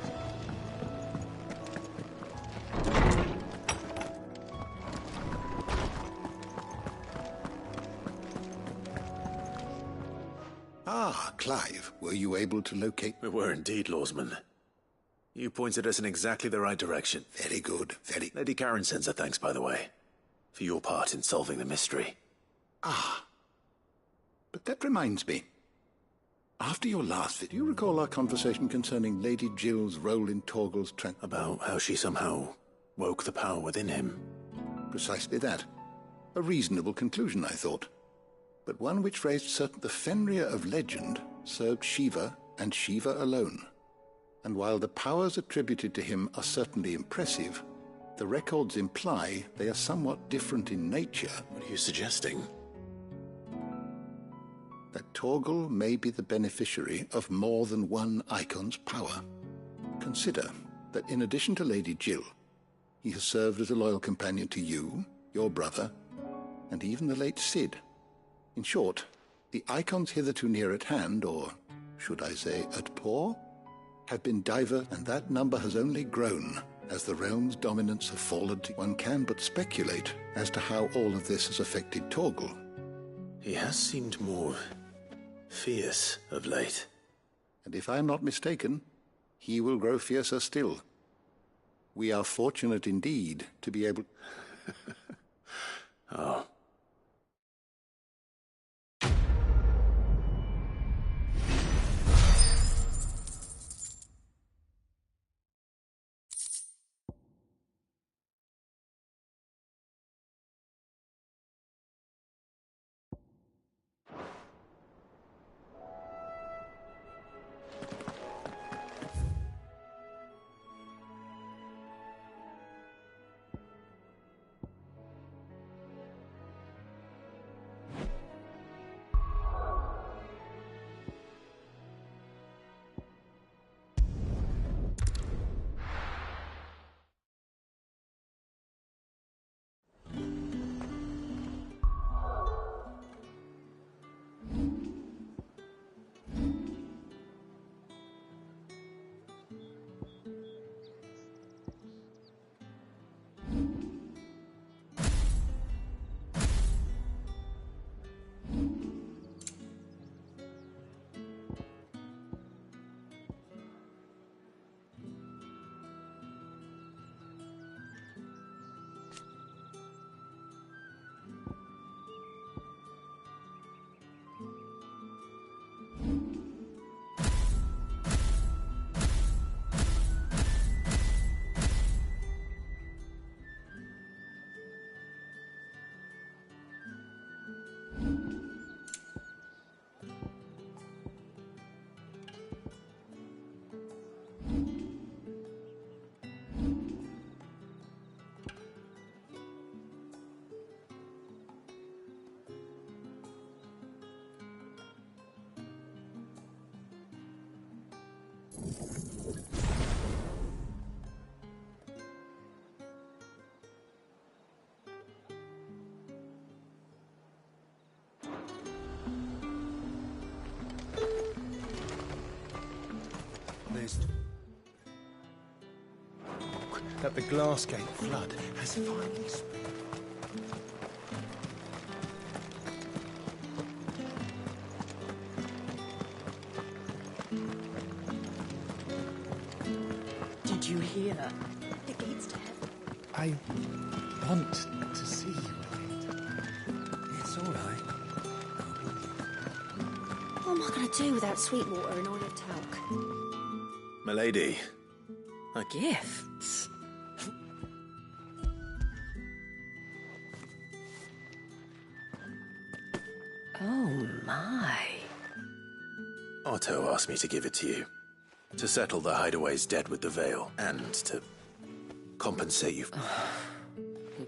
Ah, Clive, were you able to locate...
We were indeed, Lawsman. You pointed us in exactly the right direction.
Very good, very...
Lady Karen sends her thanks, by the way, for your part in solving the mystery.
Ah. But that reminds me. After your last visit, do you recall our conversation concerning Lady Jill's role in Torgal's
About how she somehow woke the power within him.
Precisely that. A reasonable conclusion, I thought, but one which raised certain the Fenrir of legend served Shiva and Shiva alone. And while the powers attributed to him are certainly impressive, the records imply they are somewhat different in nature.
What are you suggesting?
That Torgal may be the beneficiary of more than one icon's power. Consider that in addition to Lady Jill, he has served as a loyal companion to you, your brother, and even the late Cid. In short, the icons hitherto near at hand, or should I say at paw, have been diverse, and that number has only grown as the realm's dominance have fallen to. One can but speculate as to how all of this has affected Torgal.
He has seemed more fierce of late.
And if I am not mistaken, he will grow fiercer still. We are fortunate indeed to be able...
Oh.
That the Glassgate flood has finally spread.
Did you hear? The gates to heaven.
I want to see you again. It's all right.
What am I going to do without Sweetwater and oil of talc?
Milady.
Gifts? Oh, my.
Otto asked me to give it to you. To settle the Hideaway's debt with the Veil, and to compensate you.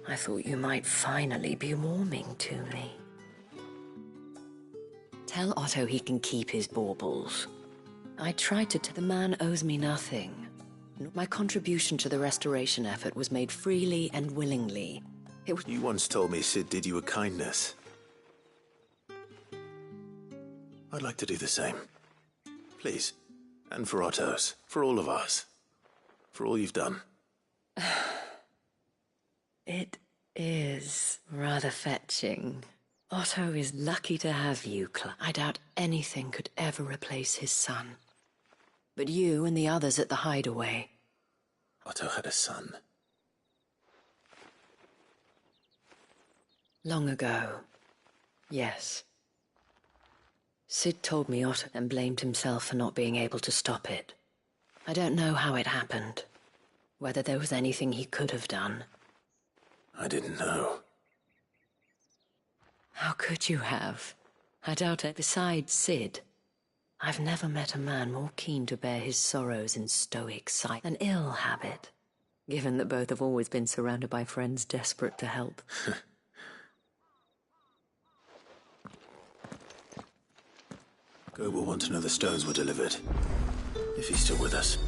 I thought you might finally be warming to me. Tell Otto he can keep his baubles. I tried to... The man owes me nothing. My contribution to the restoration effort was made freely and willingly. It was...
You once told me Cid did you a kindness. I'd like to do the same. Please. And for Otto's. For all of us. For all you've done.
It is rather fetching. Otto is lucky to have you, I doubt anything could ever replace his son. But you and the others at the Hideaway...
Otto had a son.
Long ago. Yes. Cid told me Otto and blamed himself for not being able to stop it. I don't know how it happened. Whether there was anything he could have done.
I didn't know.
How could you have? I doubt it. Besides Sid, I've never met a man more keen to bear his sorrows in stoic sight. An ill habit, given that both have always been surrounded by friends desperate to help.
Go will want to know the stones were delivered, if he's still with us.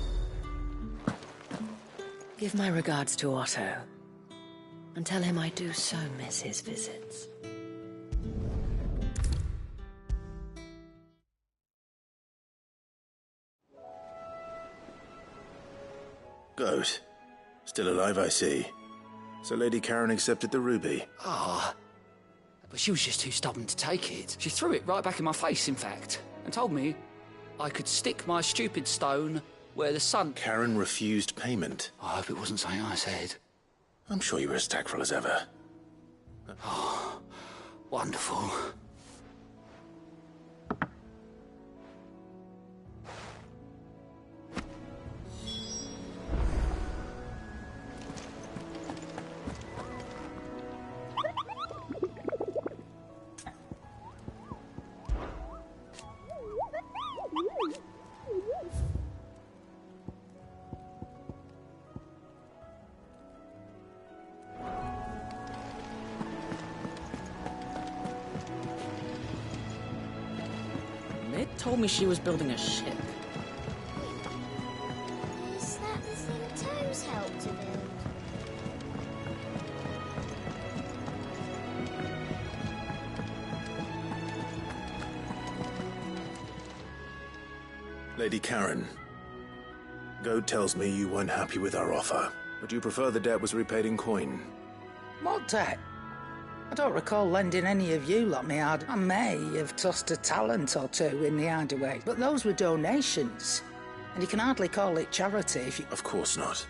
Give my regards to Otto, and tell him I do so miss his visits.
Goat. Still alive, I see. So Lady Karen accepted the ruby.
Ah, but she was just too stubborn to take it. She threw it right back in my face, in fact, and told me I could stick my stupid stone where the sun...
Karen refused payment.
I hope it wasn't something I said.
I'm sure you were as tactful as ever.
Oh, wonderful.
Told me she was building a ship.
Is that the thing Toes helped to build?
Lady Karen, Goat tells me you weren't happy with our offer, but you prefer the debt was repaid in coin.
What debt? I don't recall lending any of you lot me hard. I may have tossed a talent or two in the hideaway, but those were donations. And you can hardly call it charity if you...
Of course not.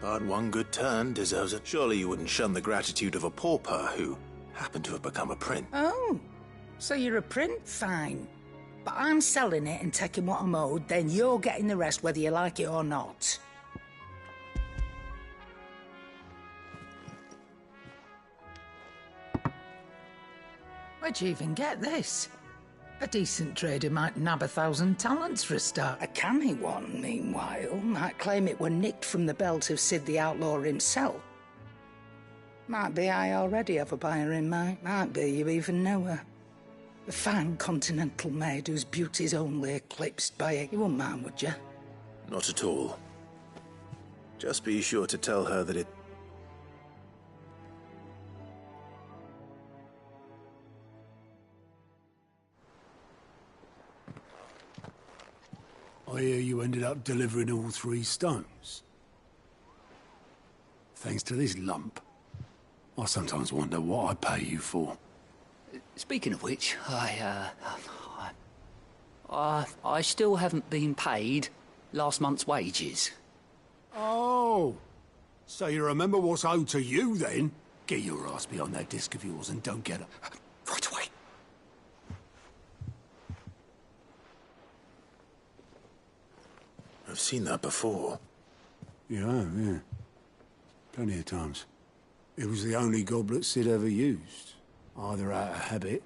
But one good turn deserves it. Surely you wouldn't shun the gratitude of a pauper who happened to have become a prince.
Oh, so you're a prince? Fine. But I'm selling it and taking what I'm owed, then you're getting the rest whether you like it or not. Where'd you even get this? A decent trader might nab 1,000 talents for a start. A canny one, meanwhile, might claim it were nicked from the belt of Sid the Outlaw himself. Might be I already have a buyer in mind. Might be you even know her. A fine continental maid whose beauty's only eclipsed by it. You wouldn't mind, would you?
Not at all. Just be sure to tell her that it...
I hear you ended up delivering all 3 stones. Thanks to this lump. I sometimes wonder what I pay you for.
Speaking of which, I still haven't been paid last month's wages.
Oh, so you remember what's owed to you then? Get your ass behind that disc of yours and don't get up.
Right away.
I've seen that before.
Yeah. Plenty of times. It was the only goblet Sid ever used. Either out of habit,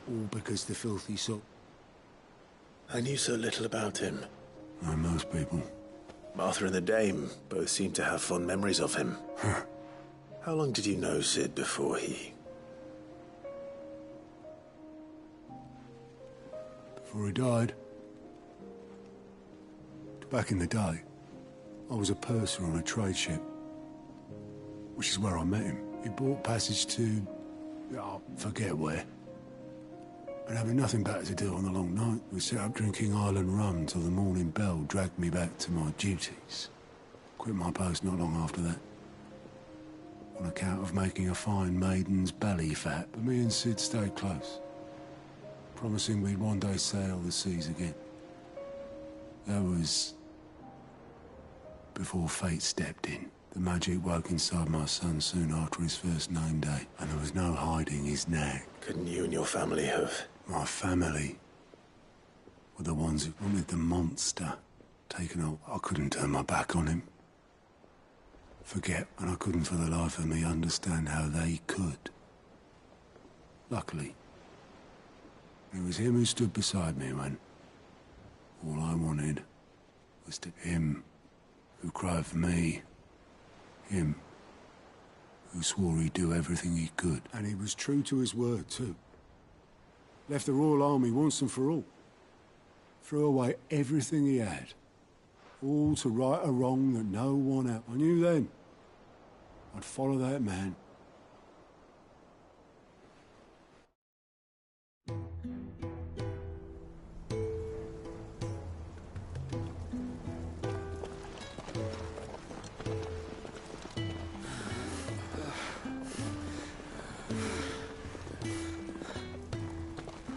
or because the filthy sot...
I knew so little about him.
Like most people.
Martha and the Dame both seem to have fond memories of him. How long did you know Sid before he...
Before he died? Back in the day, I was a purser on a trade ship. Which is where I met him. He bought passage to... oh, forget where. And having nothing better to do on the long night, we sat up drinking island rum till the morning bell dragged me back to my duties. Quit my post not long after that. On account of making a fine maiden's belly fat, but me and Sid stayed close. Promising we'd one day sail the seas again. That was... before fate stepped in. The magic woke inside my son soon after his first name day, and there was no hiding his knack.
Couldn't you and your family have...
My family were the ones who wanted the monster taken out. I couldn't turn my back on him. Forget, and I couldn't for the life of me understand how they could. Luckily, it was him who stood beside me when all I wanted was to him who cried for me, him who swore he'd do everything he could.
And he was true to his word, too. Left the Royal Army once and for all. Threw away everything he had. All to right a wrong that no one else. I knew then I'd follow that man.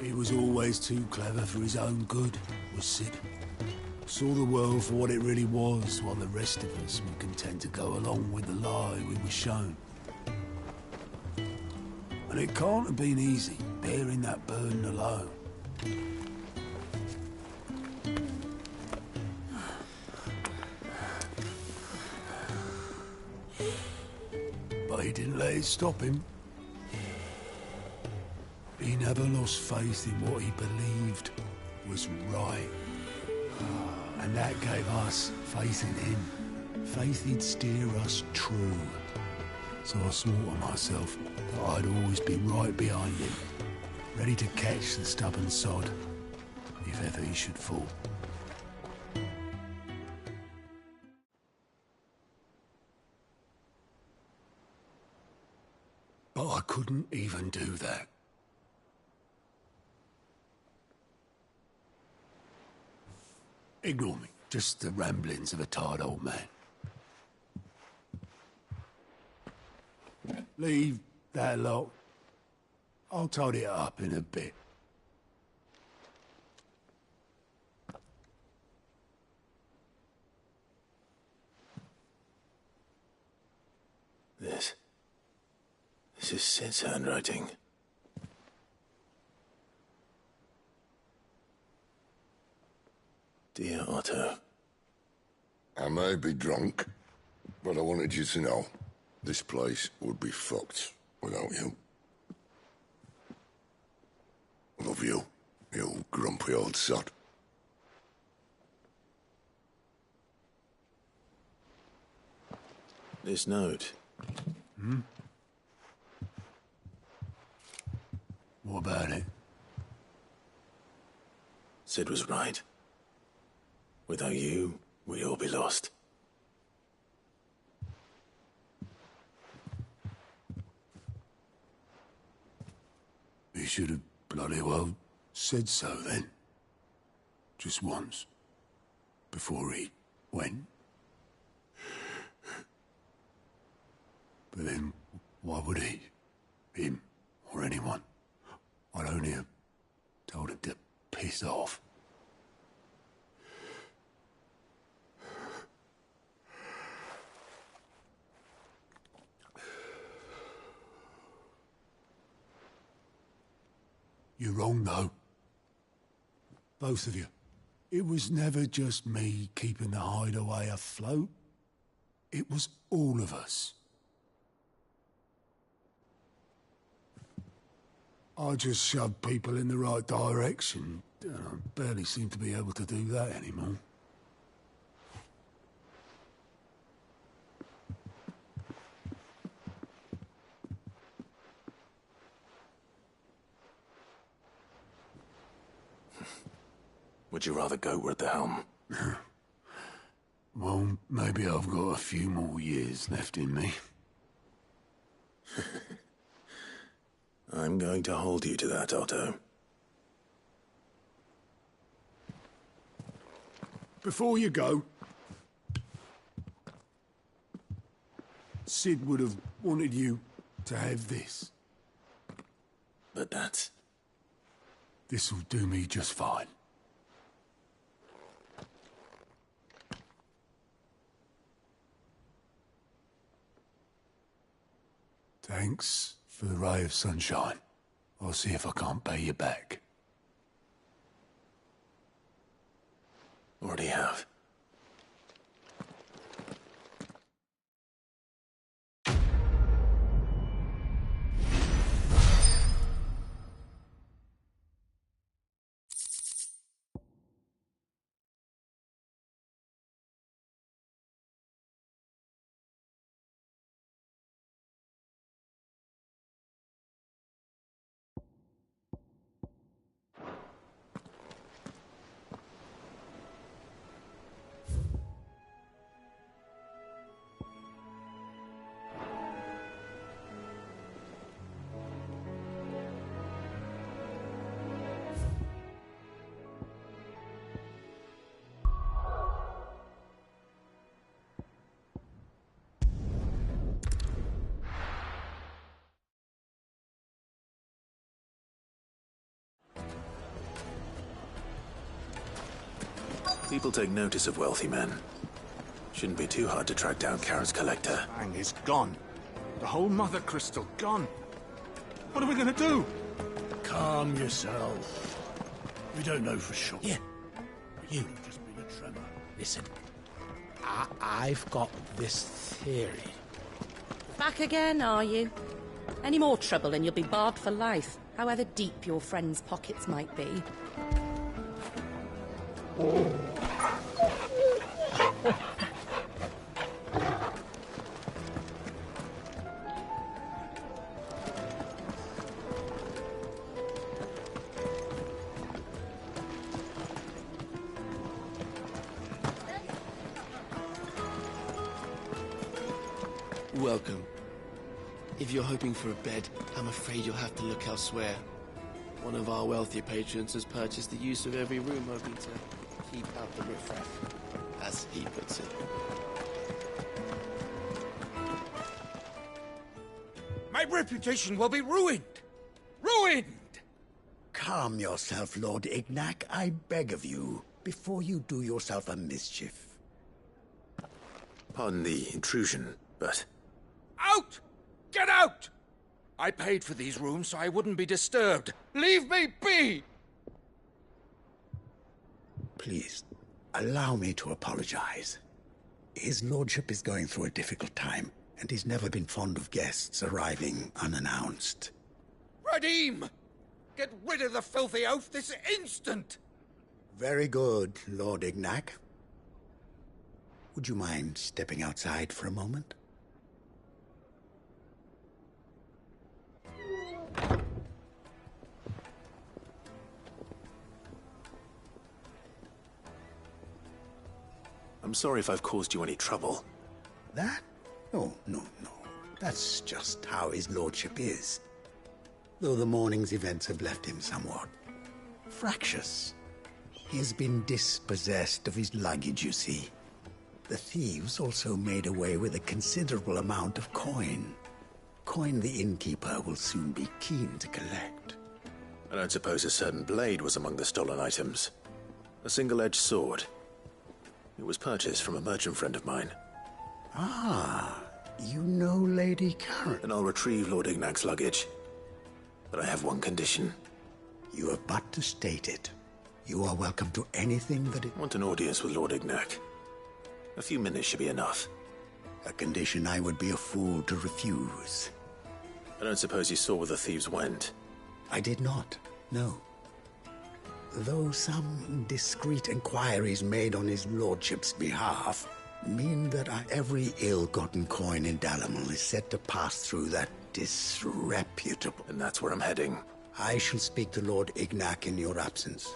He was always too clever for his own good, was Sid. Saw the world for what it really was, while the rest of us were content to go along with the lie we were shown. And it can't have been easy, bearing that burden alone. But he didn't let it stop him. He never lost faith in what he believed was right. And that gave us faith in him. Faith he'd steer us true. So I swore to myself that I'd always be right behind him, ready to catch the stubborn sod, if ever he should fall. But I couldn't even do that. Ignore me. Just the ramblings of a tired old man. Leave that lot. I'll tidy it up in a bit.
This is Sid's handwriting. Dear Otto.
I may be drunk, but I wanted you to know this place would be fucked without you. Love you, you grumpy old sod.
This note.
Hmm? What about it?
Sid was right. Without you, we'd all be lost.
He should have bloody well said so then. Just once. Before he went. But then, why would he? Him, or anyone? I'd only have told him to piss off. You're wrong, though. Both of you. It was never just me keeping the hideaway afloat. It was all of us. I just shoved people in the right direction, and I barely seem to be able to do that anymore.
Would you rather goat were at the helm?
Well, maybe I've got a few more years left in me.
I'm going to hold you to that, Otto.
Before you go, Sid would have wanted you to have this.
But that's...
This'll do me just fine. Thanks for the ray of sunshine. I'll see if I can't pay you back.
Already have. People take notice of wealthy men. Shouldn't be too hard to track down Carrot's collector.
Bang is gone. The whole Mother Crystal gone. What are we gonna do?
Calm yourself. We don't know for sure. Yeah. You have just been a tremor. Listen, I've got this theory.
Back again, are you? Any more trouble and you'll be barred for life, however deep your friends' pockets might be.
Welcome. If you're hoping for a bed, I'm afraid you'll have to look elsewhere. One of our wealthier patrons has purchased the use of every room, hoping to keep out the riffraff, as he puts it.
My reputation will be ruined! Ruined!
Calm yourself, Lord Ignac, I beg of you, before you do yourself a mischief.
Pardon the intrusion, but...
Out! Get out! I paid for these rooms so I wouldn't be disturbed. Leave me be!
Please, allow me to apologize. His lordship is going through a difficult time, and he's never been fond of guests arriving unannounced.
Radim! Get rid of the filthy oaf this instant!
Very good, Lord Ignac. Would you mind stepping outside for a moment?
I'm sorry if I've caused you any trouble.
That? Oh, no. That's just how his lordship is. Though the morning's events have left him somewhat fractious. He has been dispossessed of his luggage, you see. The thieves also made away with a considerable amount of coin. Coin the innkeeper will soon be keen to collect.
I don't suppose a certain blade was among the stolen items. A single-edged sword. It was purchased from a merchant friend of mine.
Ah, you know Lady Carrot.
And I'll retrieve Lord Ignac's luggage. But I have one condition.
You have but to state it. You are welcome to anything that it...
I want an audience with Lord Ignac. A few minutes should be enough.
A condition I would be a fool to refuse.
I don't suppose you saw where the thieves went?
I did not, no. Though some discreet inquiries made on his lordship's behalf mean that every ill-gotten coin in Dalamil is said to pass through that disreputable...
And that's where I'm heading.
I shall speak to Lord Ignac in your absence,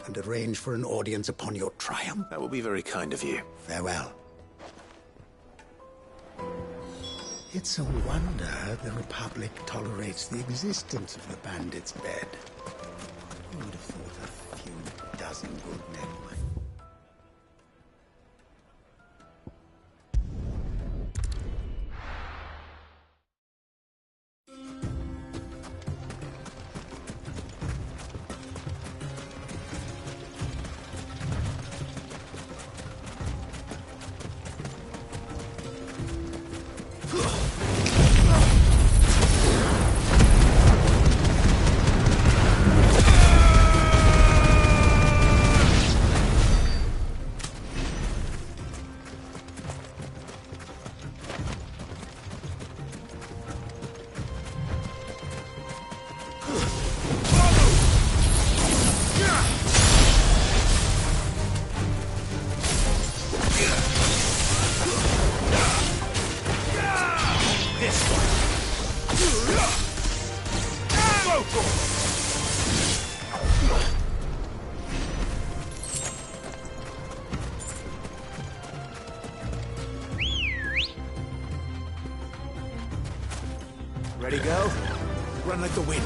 and arrange for an audience upon your triumph.
That will be very kind of you.
Farewell. It's a wonder the Republic tolerates the existence of the bandit's bed. Who would have thought a few dozen good men might...
Ready, go? Run like the wind.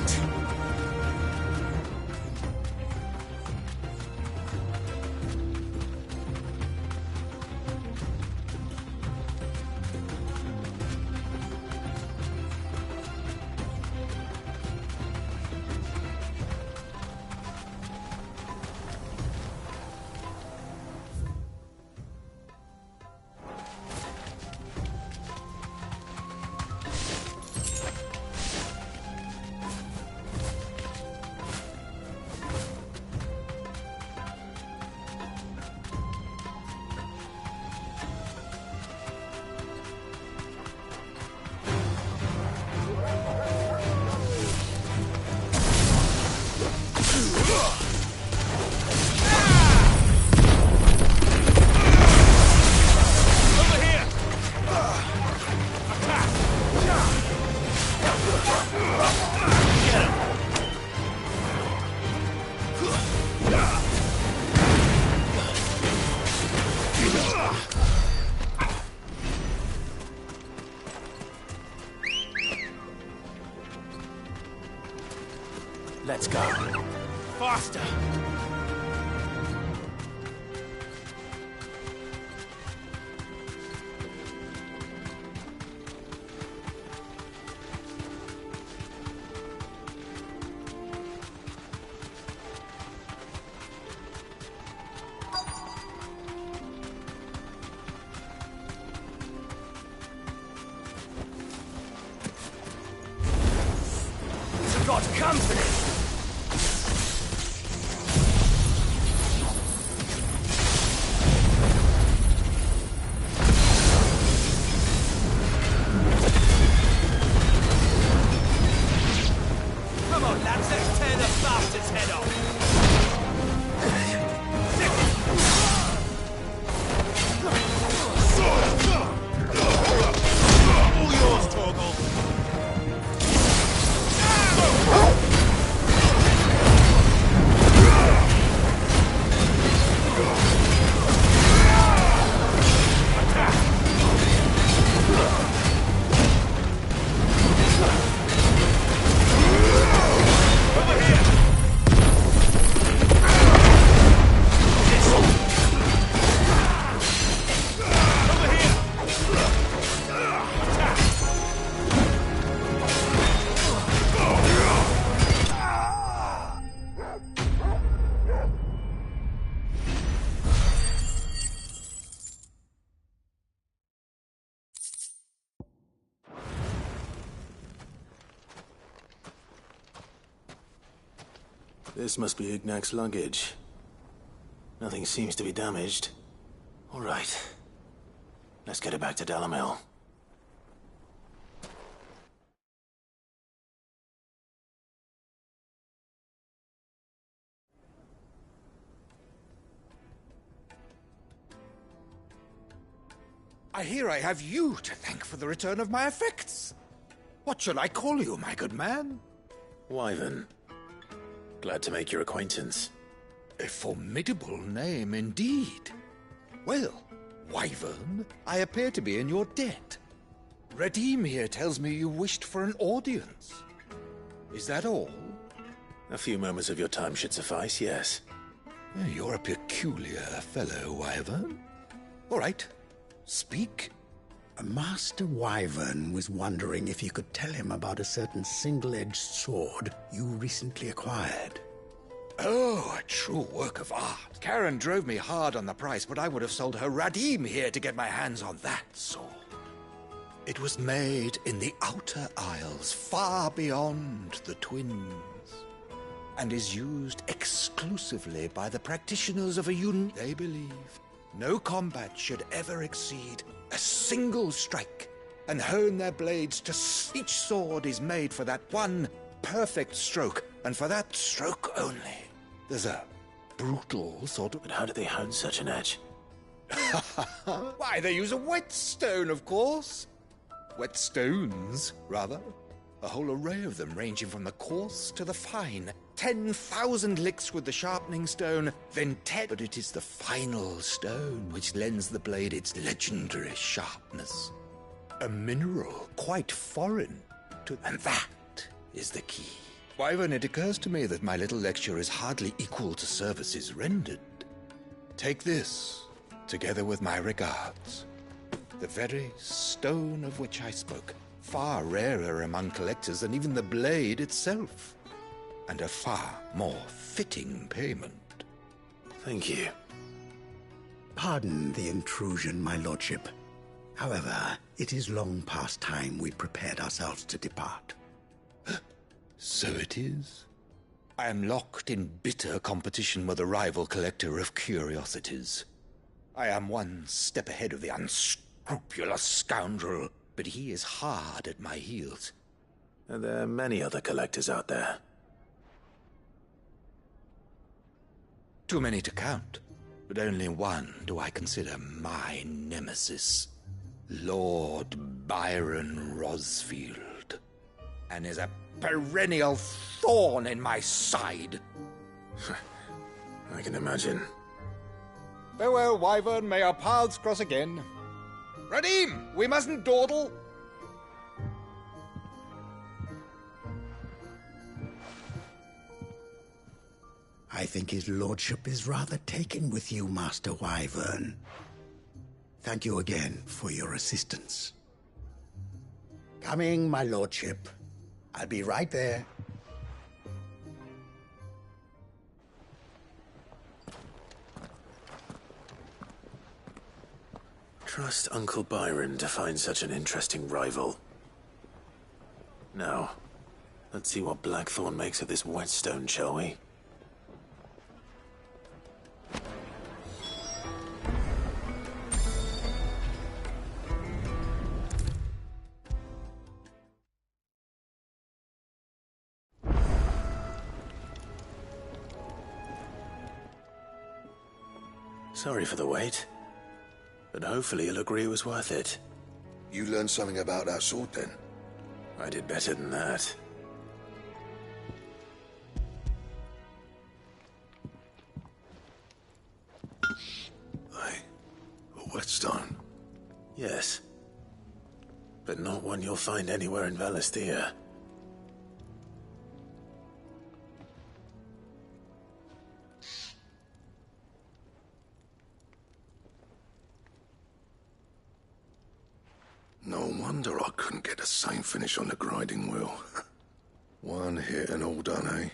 Let's go. Faster! Got company! Come on, lads, let's tear the bastard's head off! All yours, Torgal!
This must be Ignac's luggage. Nothing seems to be damaged. All right. Let's get it back to Dalamel.
I hear I have you to thank for the return of my effects. What shall I call you, my good man?
Wyvern. Glad to make your acquaintance.
A formidable name indeed. Well, Wyvern, I appear to be in your debt. Redeem here tells me you wished for an audience. Is that all?
A few moments of your time should suffice, yes.
You're a peculiar fellow, Wyvern. All right, speak.
Master Wyvern was wondering if you could tell him about a certain single-edged sword you recently acquired.
Oh, a true work of art. Karen drove me hard on the price, but I would have sold her Radim here to get my hands on that sword. It was made in the Outer Isles, far beyond the Twins, and is used exclusively by the practitioners of a union. They believe no combat should ever exceed a single strike, and hone their blades to each sword is made for that one perfect stroke, and for that stroke only. There's a brutal sort of...
But how do they hone such an edge?
Why, they use a whetstone, of course. Whetstones, rather. A whole array of them, ranging from the coarse to the fine. 10,000 licks with the sharpening stone, then 10. But it is the final stone which lends the blade its legendary sharpness. A mineral quite foreign to... And that is the key. Wyvern, it occurs to me that my little lecture is hardly equal to services rendered. Take this, together with my regards. The very stone of which I spoke, far rarer among collectors than even the blade itself, and a far more fitting payment.
Thank you.
Pardon the intrusion, my lordship. However, it is long past time we prepared ourselves to depart.
So it is. I am locked in bitter competition with a rival collector of curiosities. I am one step ahead of the unscrupulous scoundrel, but he is hard at my heels.
And there are many other collectors out there.
Too many to count, but only one do I consider my nemesis. Lord Byron Rosfield, and is a perennial thorn in my side.
I can imagine.
Farewell, Wyvern, may our paths cross again. Radim, we mustn't dawdle.
I think his lordship is rather taken with you, Master Wyvern. Thank you again for your assistance. Coming, my lordship. I'll be right there.
Trust Uncle Byron to find such an interesting rival. Now, let's see what Blackthorn makes of this whetstone, shall we? Sorry for the wait, but hopefully you'll agree it was worth it.
You learned something about that sword, then?
I did better than that.
A whetstone?
Yes. But not one you'll find anywhere in Valisthea.
No wonder I couldn't get the same finish on the grinding wheel. One hit and all done, eh?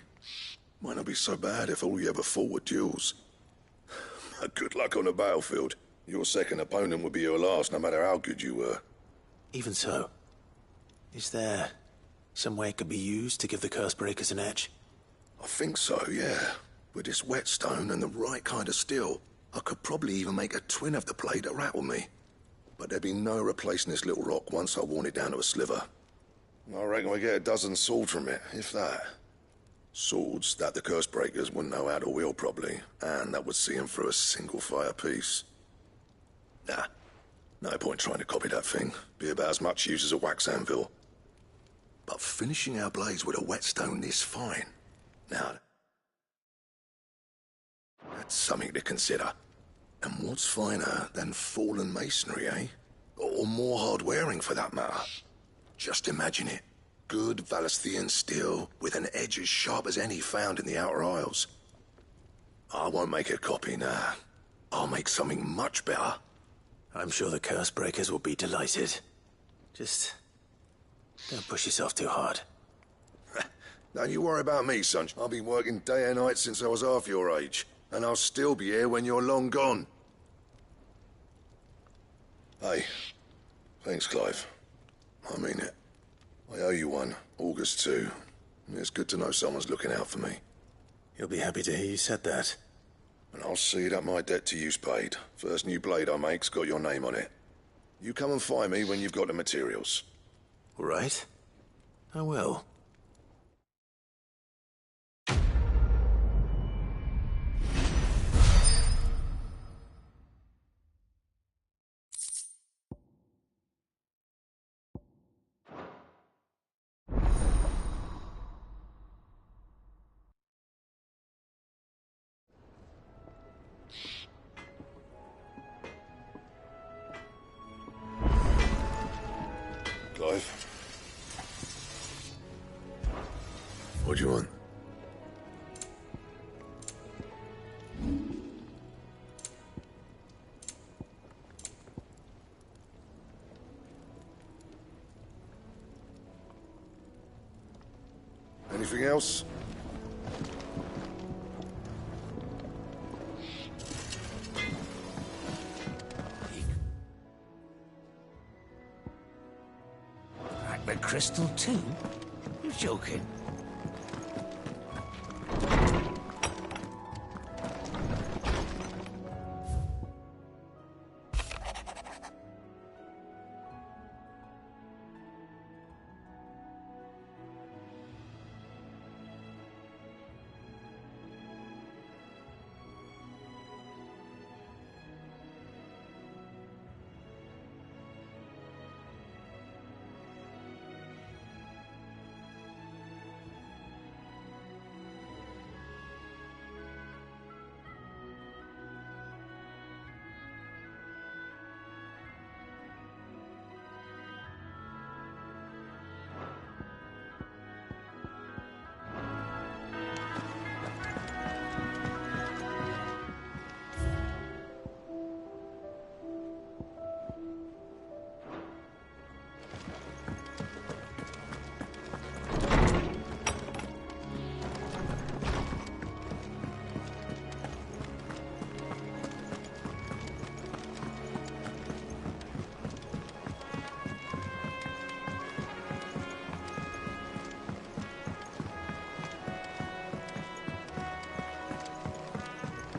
Might not be so bad if all you ever fought were duels. Good luck on the battlefield. Your second opponent would be your last, no matter how good you were.
Even so, is there some way it could be used to give the Cursebreakers an edge?
I think so, yeah. With this whetstone and the right kind of steel, I could probably even make a twin of the blade that rattled me. But there'd be no replacing this little rock once I worn it down to a sliver. I reckon we get a dozen swords from it, if that. Swords that the Cursebreakers wouldn't know how to wield properly, and that would see them through a single fire piece. Nah, no point trying to copy that thing. Be about as much use as a wax anvil. But finishing our blades with a whetstone this fine, now, that's something to consider. And what's finer than fallen masonry, eh? Or more hard-wearing, for that matter. Just imagine it. Good Valisthean steel with an edge as sharp as any found in the Outer Isles. I won't make a copy, nah. I'll make something much better.
I'm sure the Cursebreakers will be delighted. Just don't push yourself too hard.
Don't you worry about me, son. I've been working day and night since I was half your age. And I'll still be here when you're long gone. Hey, thanks, Clive. I mean it. I owe you one, August too. It's good to know someone's looking out for me.
You'll be happy to hear you said that.
And I'll see that my debt to you's paid. First new blade I make's got your name on it. You come and find me when you've got the materials.
All right. I will.
Clive? What do you want? Anything else?
The crystal too? You're joking.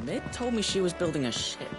Mid told me she was building a ship.